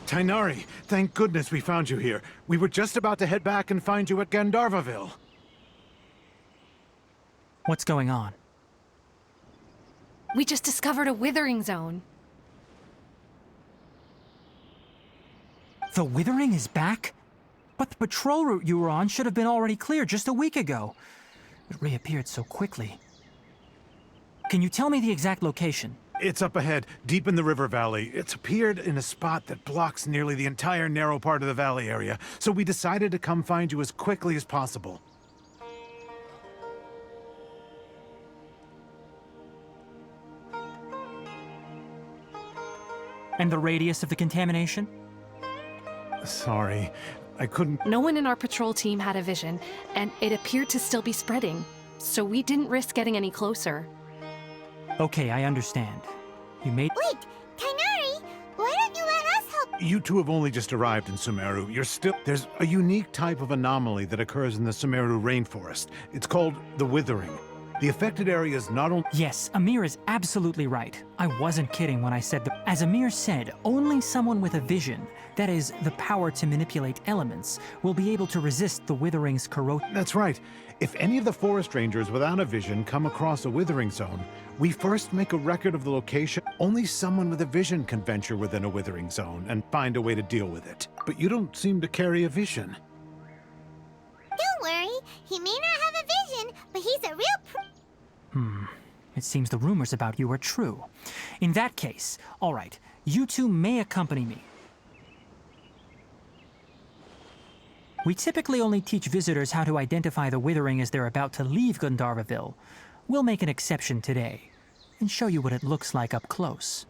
Tainari, thank goodness we found you here. We were just about to head back and find you at Gandharvaville. What's going on? We just discovered a withering zone. The withering is back? But the patrol route you were on should have been already clear just a week ago. It reappeared so quickly. Can you tell me the exact location? It's up ahead, deep in the river valley. It's appeared in a spot that blocks nearly the entire narrow part of the valley area, so we decided to come find you as quickly as possible. And the radius of the contamination? Sorry, I couldn't... No one in our patrol team had a vision, and it appeared to still be spreading. So we didn't risk getting any closer. Okay, I understand. You made... Wait, Tainari, why don't you let us help? You two have only just arrived in Sumeru. You're still... There's a unique type of anomaly that occurs in the Sumeru rainforest. It's called the withering. The affected area is not only... Yes, Amir is absolutely right. I wasn't kidding when I said that. As Amir said, only someone with a vision, that is, the power to manipulate elements, will be able to resist the withering's corrosion. That's right. If any of the forest rangers without a vision come across a withering zone, we first make a record of the location. Only someone with a vision can venture within a withering zone and find a way to deal with it. But you don't seem to carry a vision. Don't worry, he may not have a vision, but he's a real It seems the rumors about you are true. In that case, all right, you two may accompany me. We typically only teach visitors how to identify the withering as they're about to leave Gandharvaville. We'll make an exception today and show you what it looks like up close.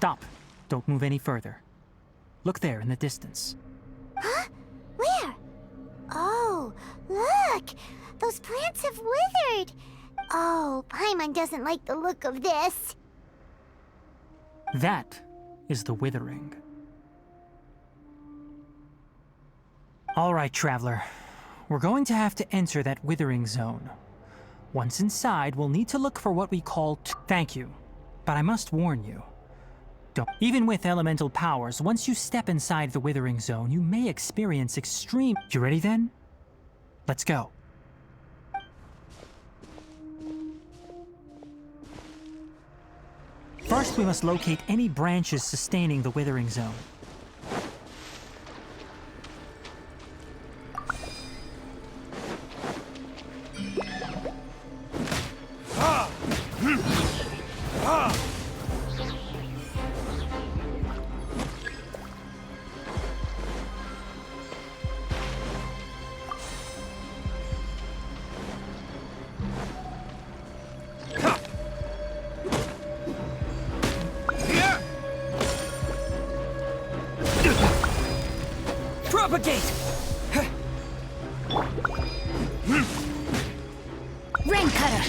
Stop. Don't move any further. Look there in the distance. Huh? Where? Oh, look! Those plants have withered! Oh, Paimon doesn't like the look of this. That is the withering. All right, traveler. We're going to have to enter that withering zone. Once inside, we'll need to look for what we call... Thank you. But I must warn you. Even with elemental powers, once you step inside the withering zone, you may experience extreme... You ready then? Let's go. First, we must locate any branches sustaining the withering zone. Propagate! Rain cutter.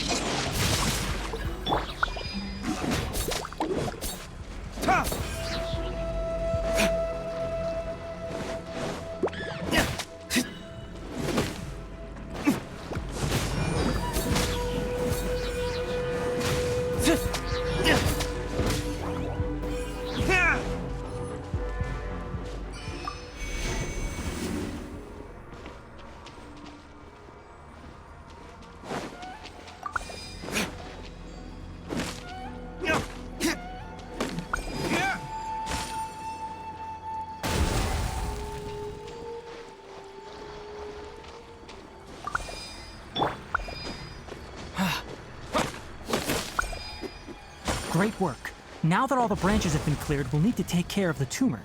Great work. Now that all the branches have been cleared, we'll need to take care of the tumor.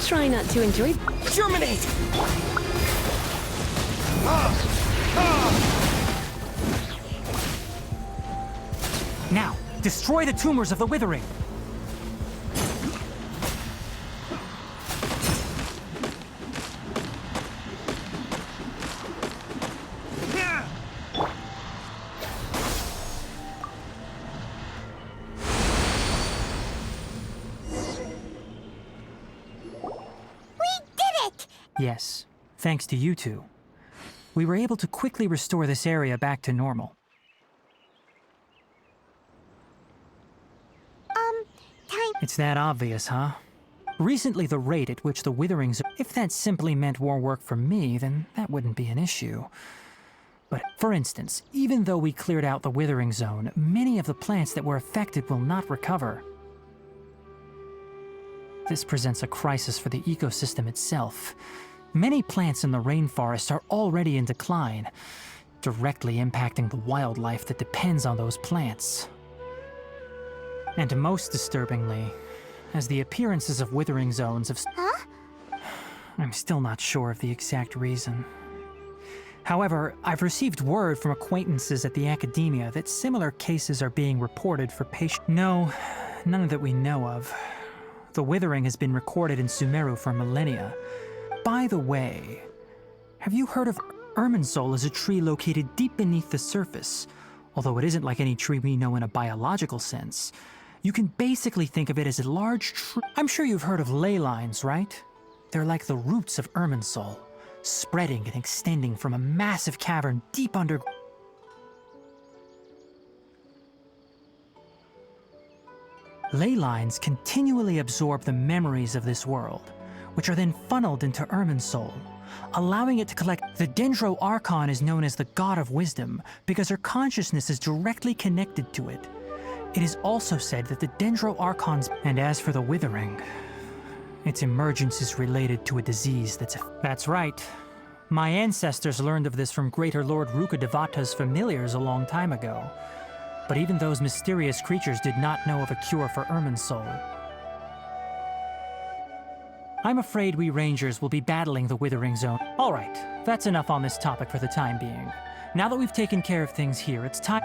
Try not to enjoy. Germinate! Now, destroy the tumors of the withering. Yes, thanks to you two. We were able to quickly restore this area back to normal. It's that obvious, huh? Recently, the rate at which the witherings... If that simply meant more work for me, then that wouldn't be an issue. But, for instance, even though we cleared out the withering zone, many of the plants that were affected will not recover. This presents a crisis for the ecosystem itself. Many plants in the rainforest are already in decline, directly impacting the wildlife that depends on those plants. And most disturbingly, as the appearances of withering zones have... Huh? I'm still not sure of the exact reason. However, I've received word from acquaintances at the academia that similar cases are being reported for patients. No, none that we know of. The withering has been recorded in Sumeru for millennia. By the way, have you heard of Irminsul as a tree located deep beneath the surface? Although it isn't like any tree we know in a biological sense. You can basically think of it as a large tree. I'm sure you've heard of ley lines, right? They're like the roots of Irminsul, spreading and extending from a massive cavern deep under... Ley lines continually absorb the memories of this world, which are then funneled into Irminsul, allowing it to collect. The Dendro Archon is known as the God of Wisdom because her consciousness is directly connected to it. It is also said that the Dendro Archons... And as for the withering, its emergence is related to a disease that's... That's right. My ancestors learned of this from Greater Lord Rukadevata's familiars a long time ago. But even those mysterious creatures did not know of a cure for Irminsul. I'm afraid we Rangers will be battling the Withering Zone. All right, that's enough on this topic for the time being. Now that we've taken care of things here, it's time...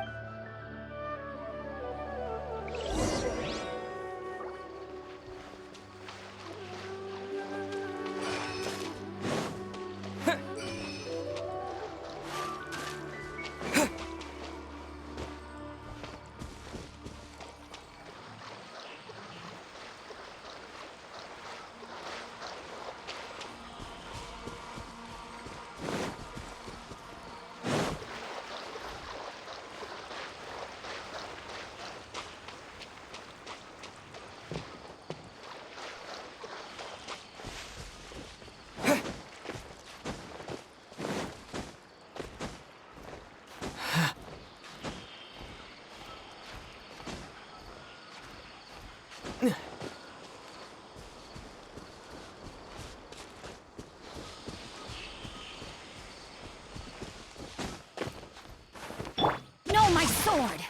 No, my sword!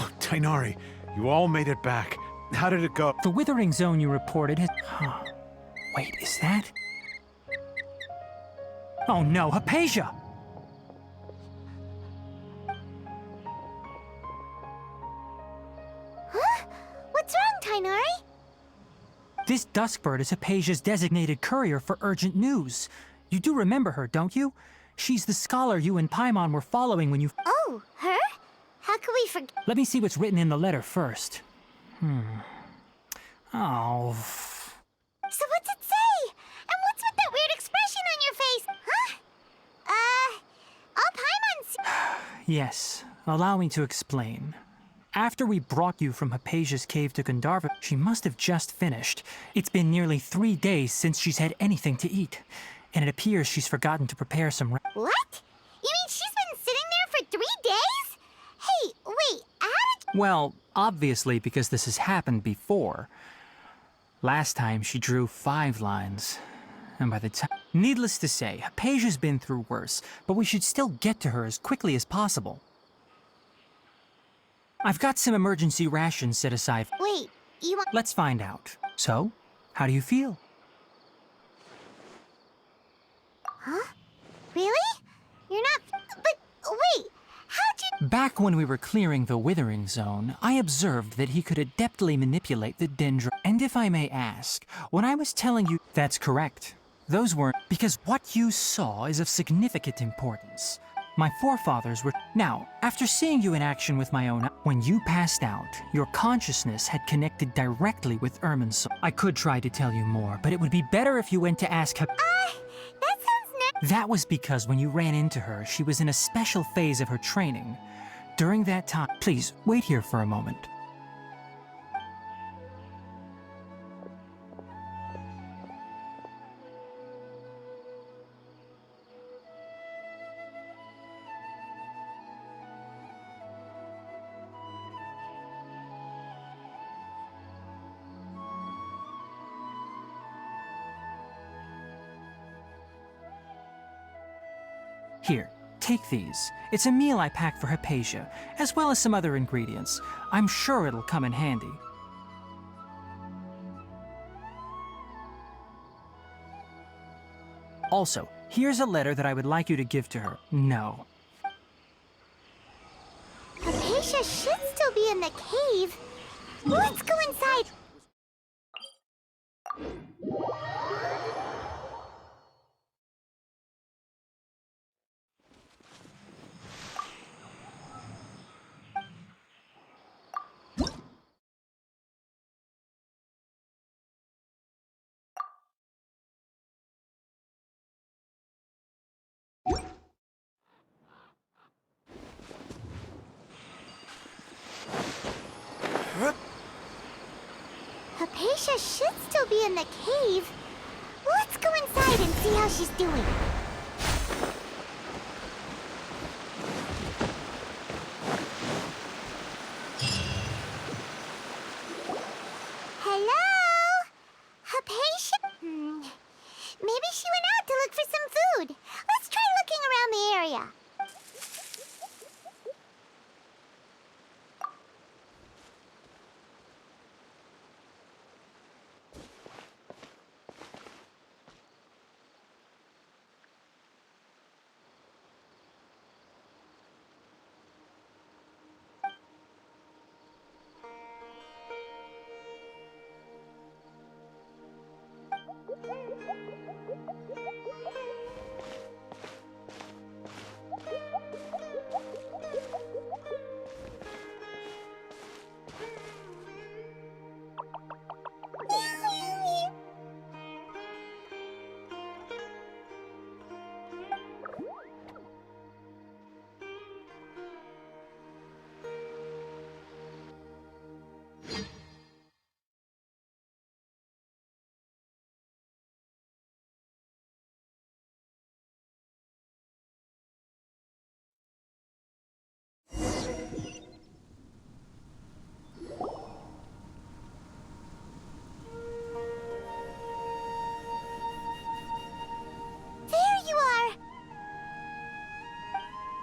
Oh, Tainari, you all made it back. How did it go? The withering zone you reported has... Huh. Wait, is that... Oh no, Hypatia! Huh? What's wrong, Tainari? This Duskbird is Hypatia's designated courier for urgent news. You do remember her, don't you? She's the scholar you and Paimon were following when you... Oh, her? How could we forget? Let me see what's written in the letter first. Oh... So what's it say? And what's with that weird expression on your face? Huh? All Paimon's... Yes, allow me to explain. After we brought you from Hypatia's cave to Gandharva, she must have just finished. It's been nearly 3 days since she's had anything to eat. And it appears she's forgotten to prepare some... What? You mean she's been sitting there for 3 days? Hey, wait, how did... Well, obviously because this has happened before. Last time she drew 5 lines. And by the time... Needless to say, Hypatia's been through worse, but we should still get to her as quickly as possible. I've got some emergency rations set aside. Wait, you want... Let's find out. So, how do you feel? Huh? Really? You're not... But, wait, how'd you... Back when we were clearing the withering zone, I observed that he could adeptly manipulate the dendro. And if I may ask, when I was telling you... That's correct. Those weren't... Because what you saw is of significant importance. My forefathers were... Now, after seeing you in action with my own... When you passed out, your consciousness had connected directly with Ermin's soul. I could try to tell you more, but it would be better if you went to ask her... that sounds That was because when you ran into her, she was in a special phase of her training. During that time... Please, wait here for a moment. Here, take these. It's a meal I packed for Hypatia, as well as some other ingredients. I'm sure it'll come in handy. Also, here's a letter that I would like you to give to her. No. Hypatia should still be in the cave. Let's go inside. Hypatia should still be in the cave. Let's go inside and see how she's doing. Hello? Hypatia? Maybe she went out to look for some food. Let's try looking around the area.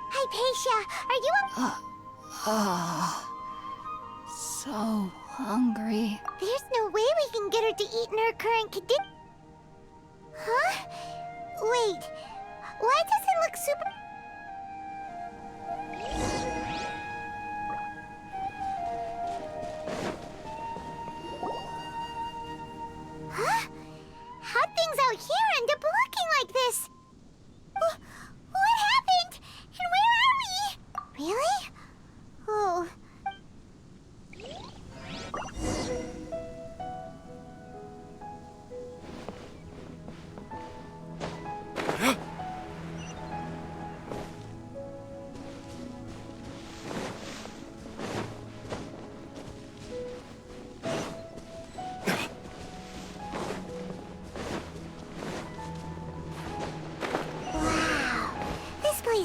Hypatia, are you so hungry. There's no way we can get her to eat in her current condition. Huh? Wait. Why does it look super... Huh? How'd things out here end up looking like this? What happened? And where are we? Really? Oh.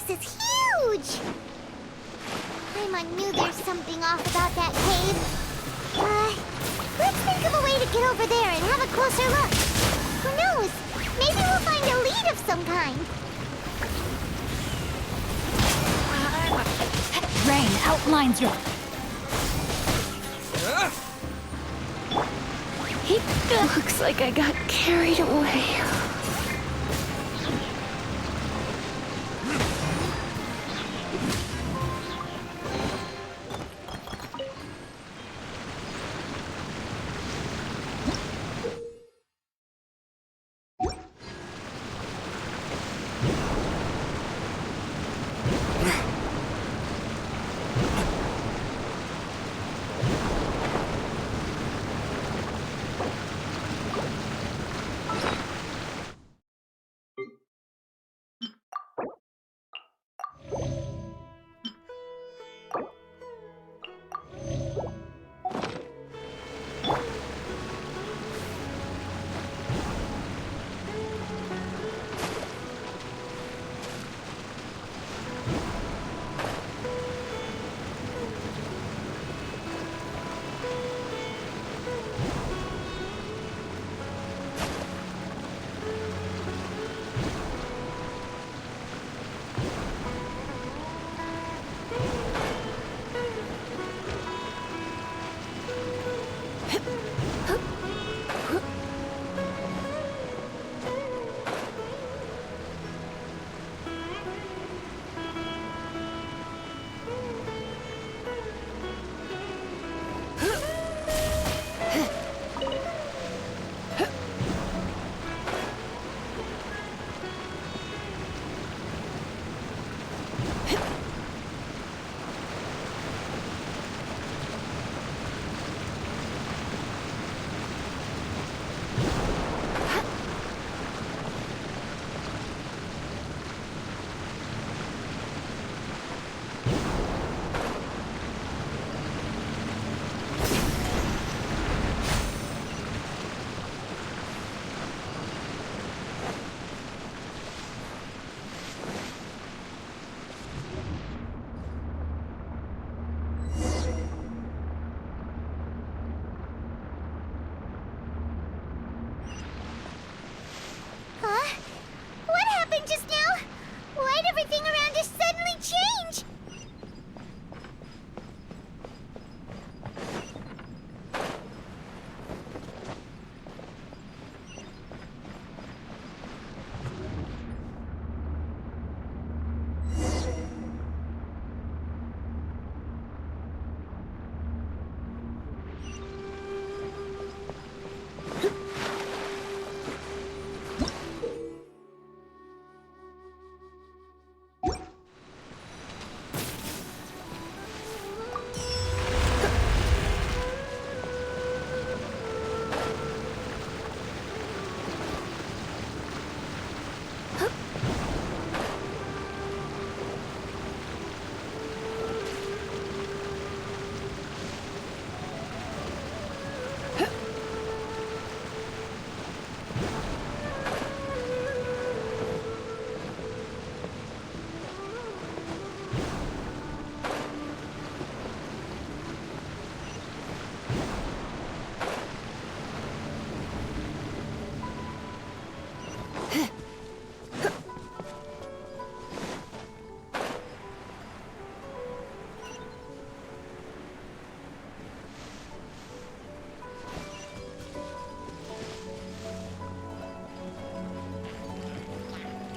This is huge! I knew there's something off about that cave. Let's think of a way to get over there and have a closer look. Who knows? Maybe we'll find a lead of some kind. Rain outlines your... It looks like I got carried away.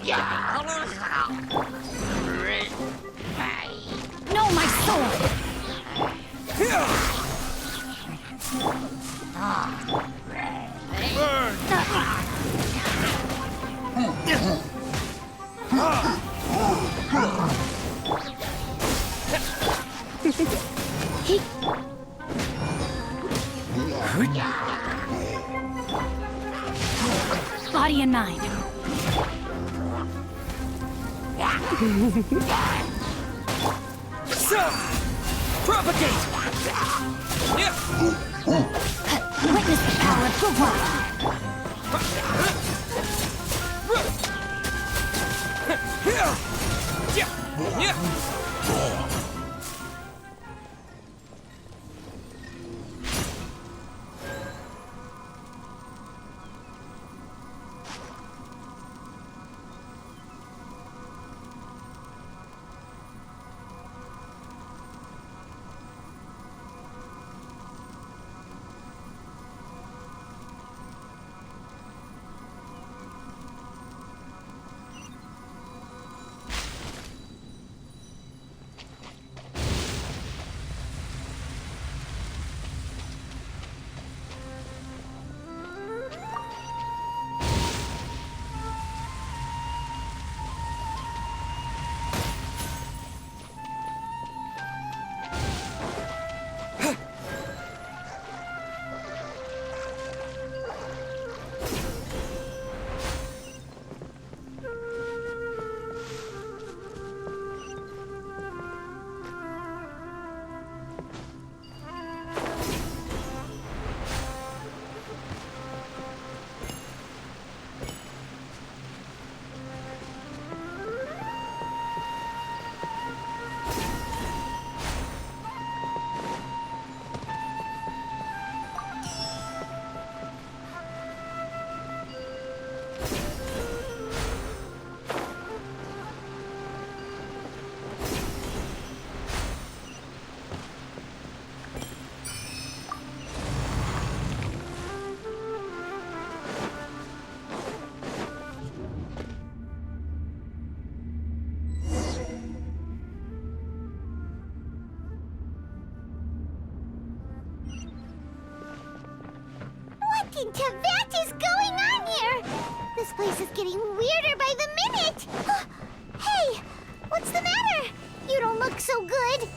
No, my sword! Body and mind. Propagate! Witness the power of good What in Tibet is going on here? This place is getting weirder by the minute! Hey! What's the matter? You don't look so good.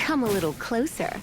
Come a little closer.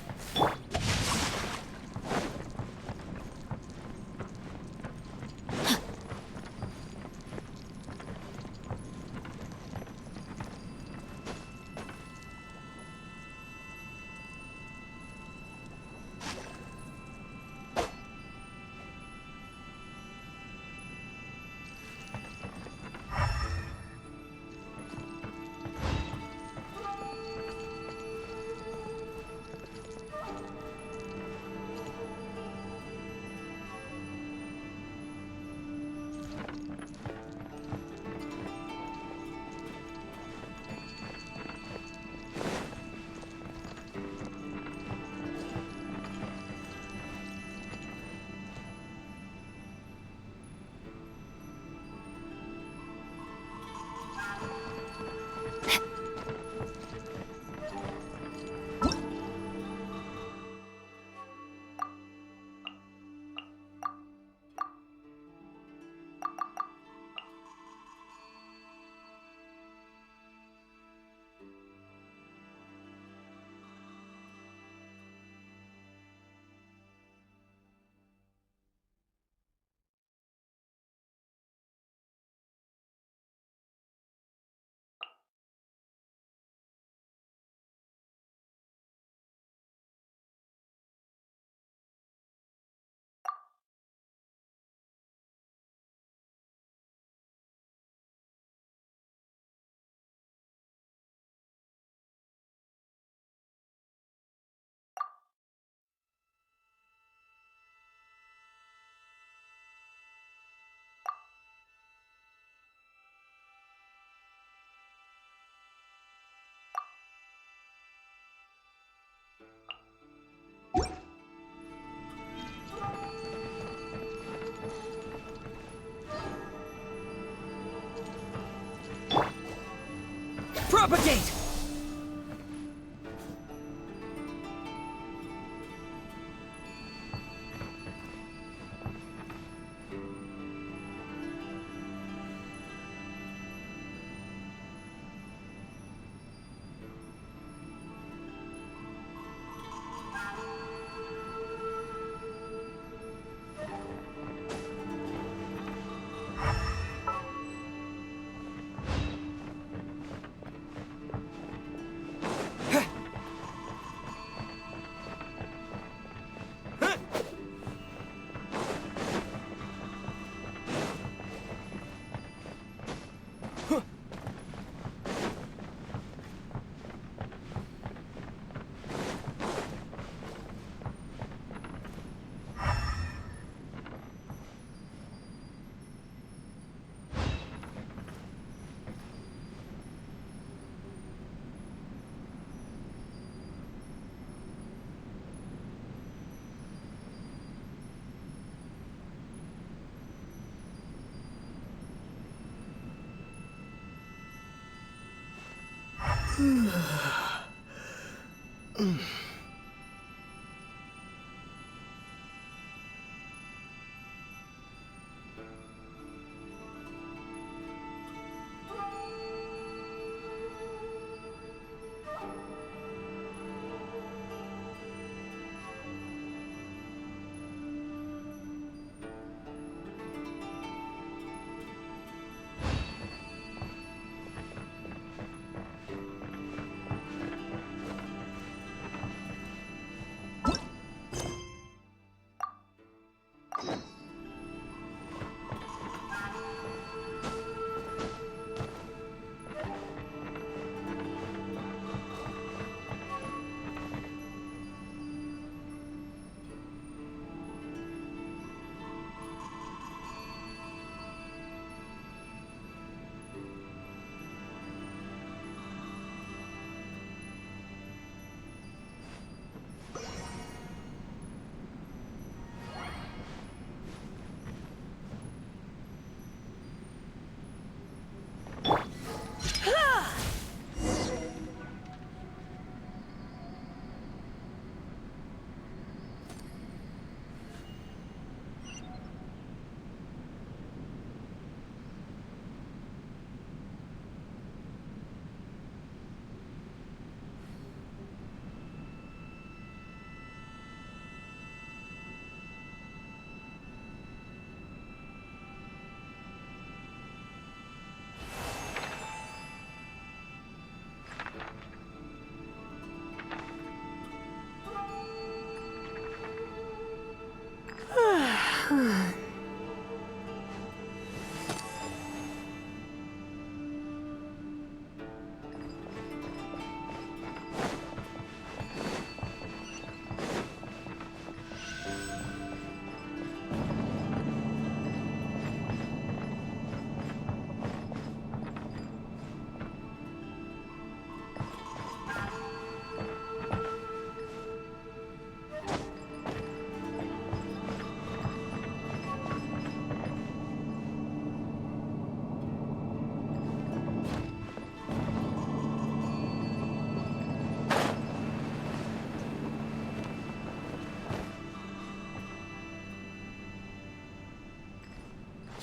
Propagate!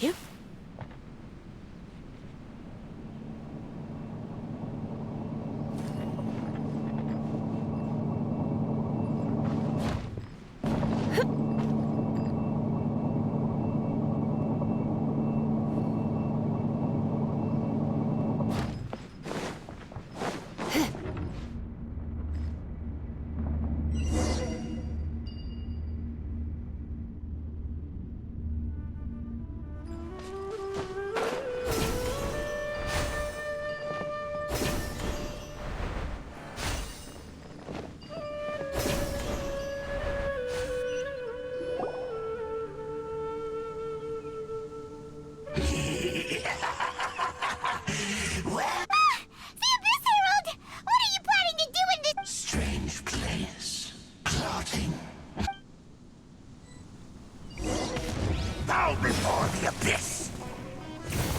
You?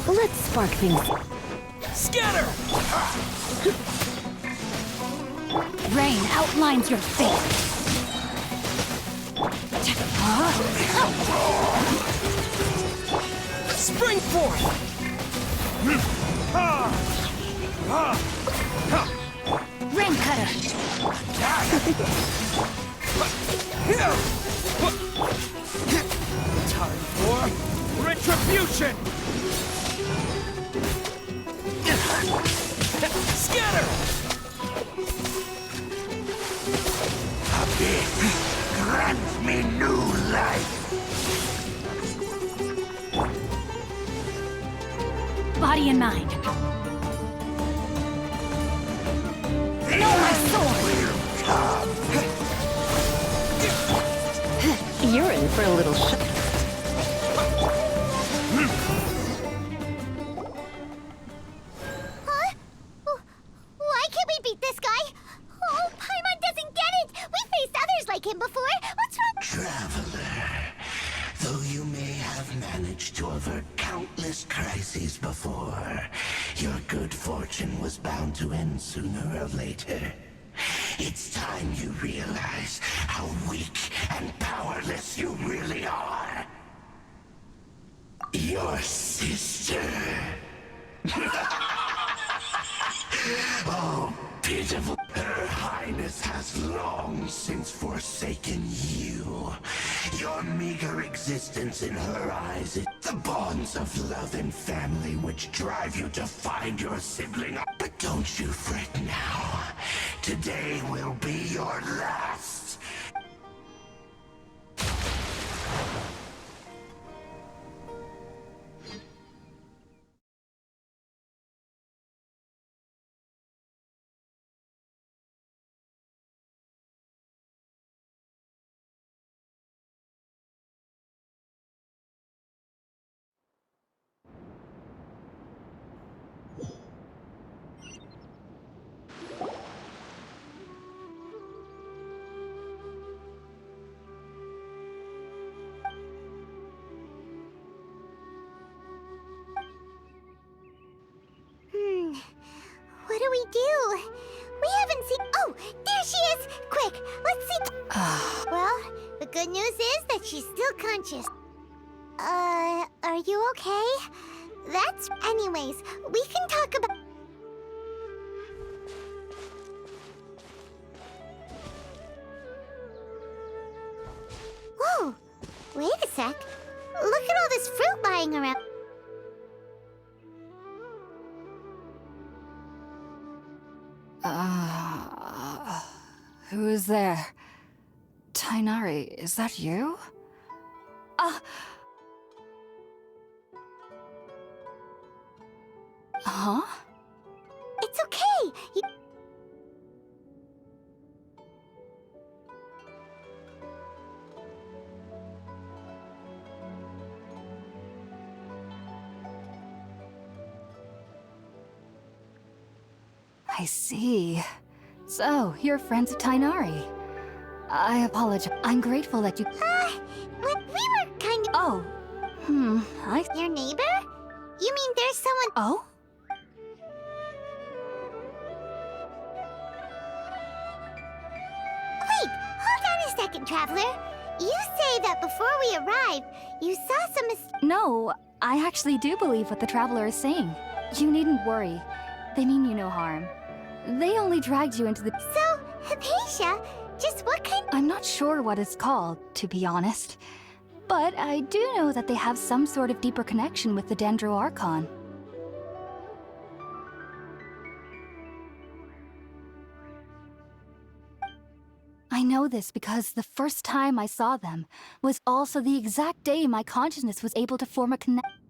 Let's spark things. Scatter! Rain outlines your fate. Spring forth! Rain cutter. Time for retribution! Scatter! Grant me new life. Body and mind. No, my sword! You're in for a little shock. Huh? Why can't we beat this guy? Oh, Paimon doesn't get it! We faced others like him before! What's wrong? Traveler, though you may have managed to avert countless crises before, your good fortune was bound to end sooner or later. It's time you realize how weak and powerless you really are. Your sister. Oh, pitiful. Her Highness has long since forsaken you. Your meager existence in her eyes is the bonds of love and family which drive you to find your sibling. But don't you fret now. Today will be your last. What do we do? We haven't seen. Oh, there she is! Quick, let's see. Well, the good news is that she's still conscious. Are you okay? That's. Anyways, we can talk about. Whoa! Wait a sec. Look at all this fruit lying around. Who is there? Tainari, is that you? Huh? It's okay. I see. So, you're friends of Tainari. I apologize. I'm grateful that you... We were kind of... Oh. Your neighbor? You mean there's someone... Oh? Wait, hold on a second, Traveler. You say that before we arrived, you saw some No, I actually do believe what the Traveler is saying. You needn't worry. They mean you no harm. They only dragged you into the... So, Hypatia, just what kind... I'm not sure what it's called, to be honest. But I do know that they have some sort of deeper connection with the Dendro Archon. I know this because the first time I saw them was also the exact day my consciousness was able to form a connection.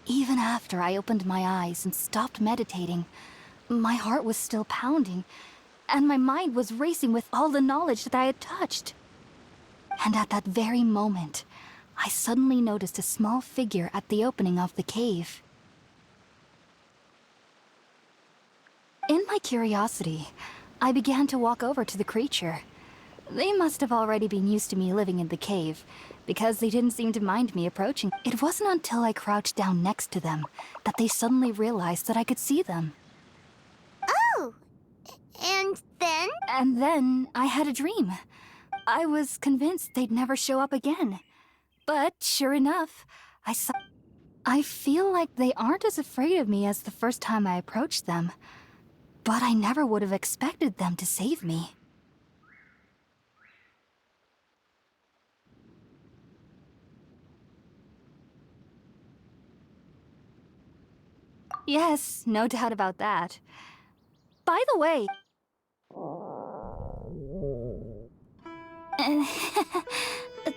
Even after I opened my eyes and stopped meditating, my heart was still pounding, and my mind was racing with all the knowledge that I had touched. And at that very moment, I suddenly noticed a small figure at the opening of the cave. In my curiosity, I began to walk over to the creature. They must have already been used to me living in the cave, because they didn't seem to mind me approaching. It wasn't until I crouched down next to them that they suddenly realized that I could see them. And then? And then I had a dream. I was convinced they'd never show up again. But sure enough, I feel like they aren't as afraid of me as the first time I approached them. But I never would have expected them to save me. Yes, no doubt about that. By the way...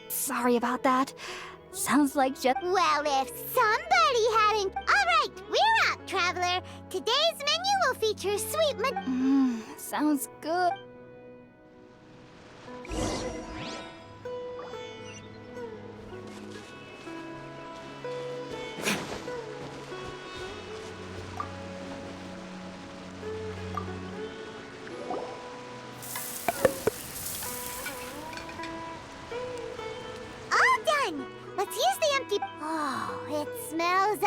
Sorry about that. Sounds like just... Well, if somebody hadn't... Alright, we're out, traveler. Today's menu will feature sweet sounds good. All done! Let's use the empty... Oh, it smells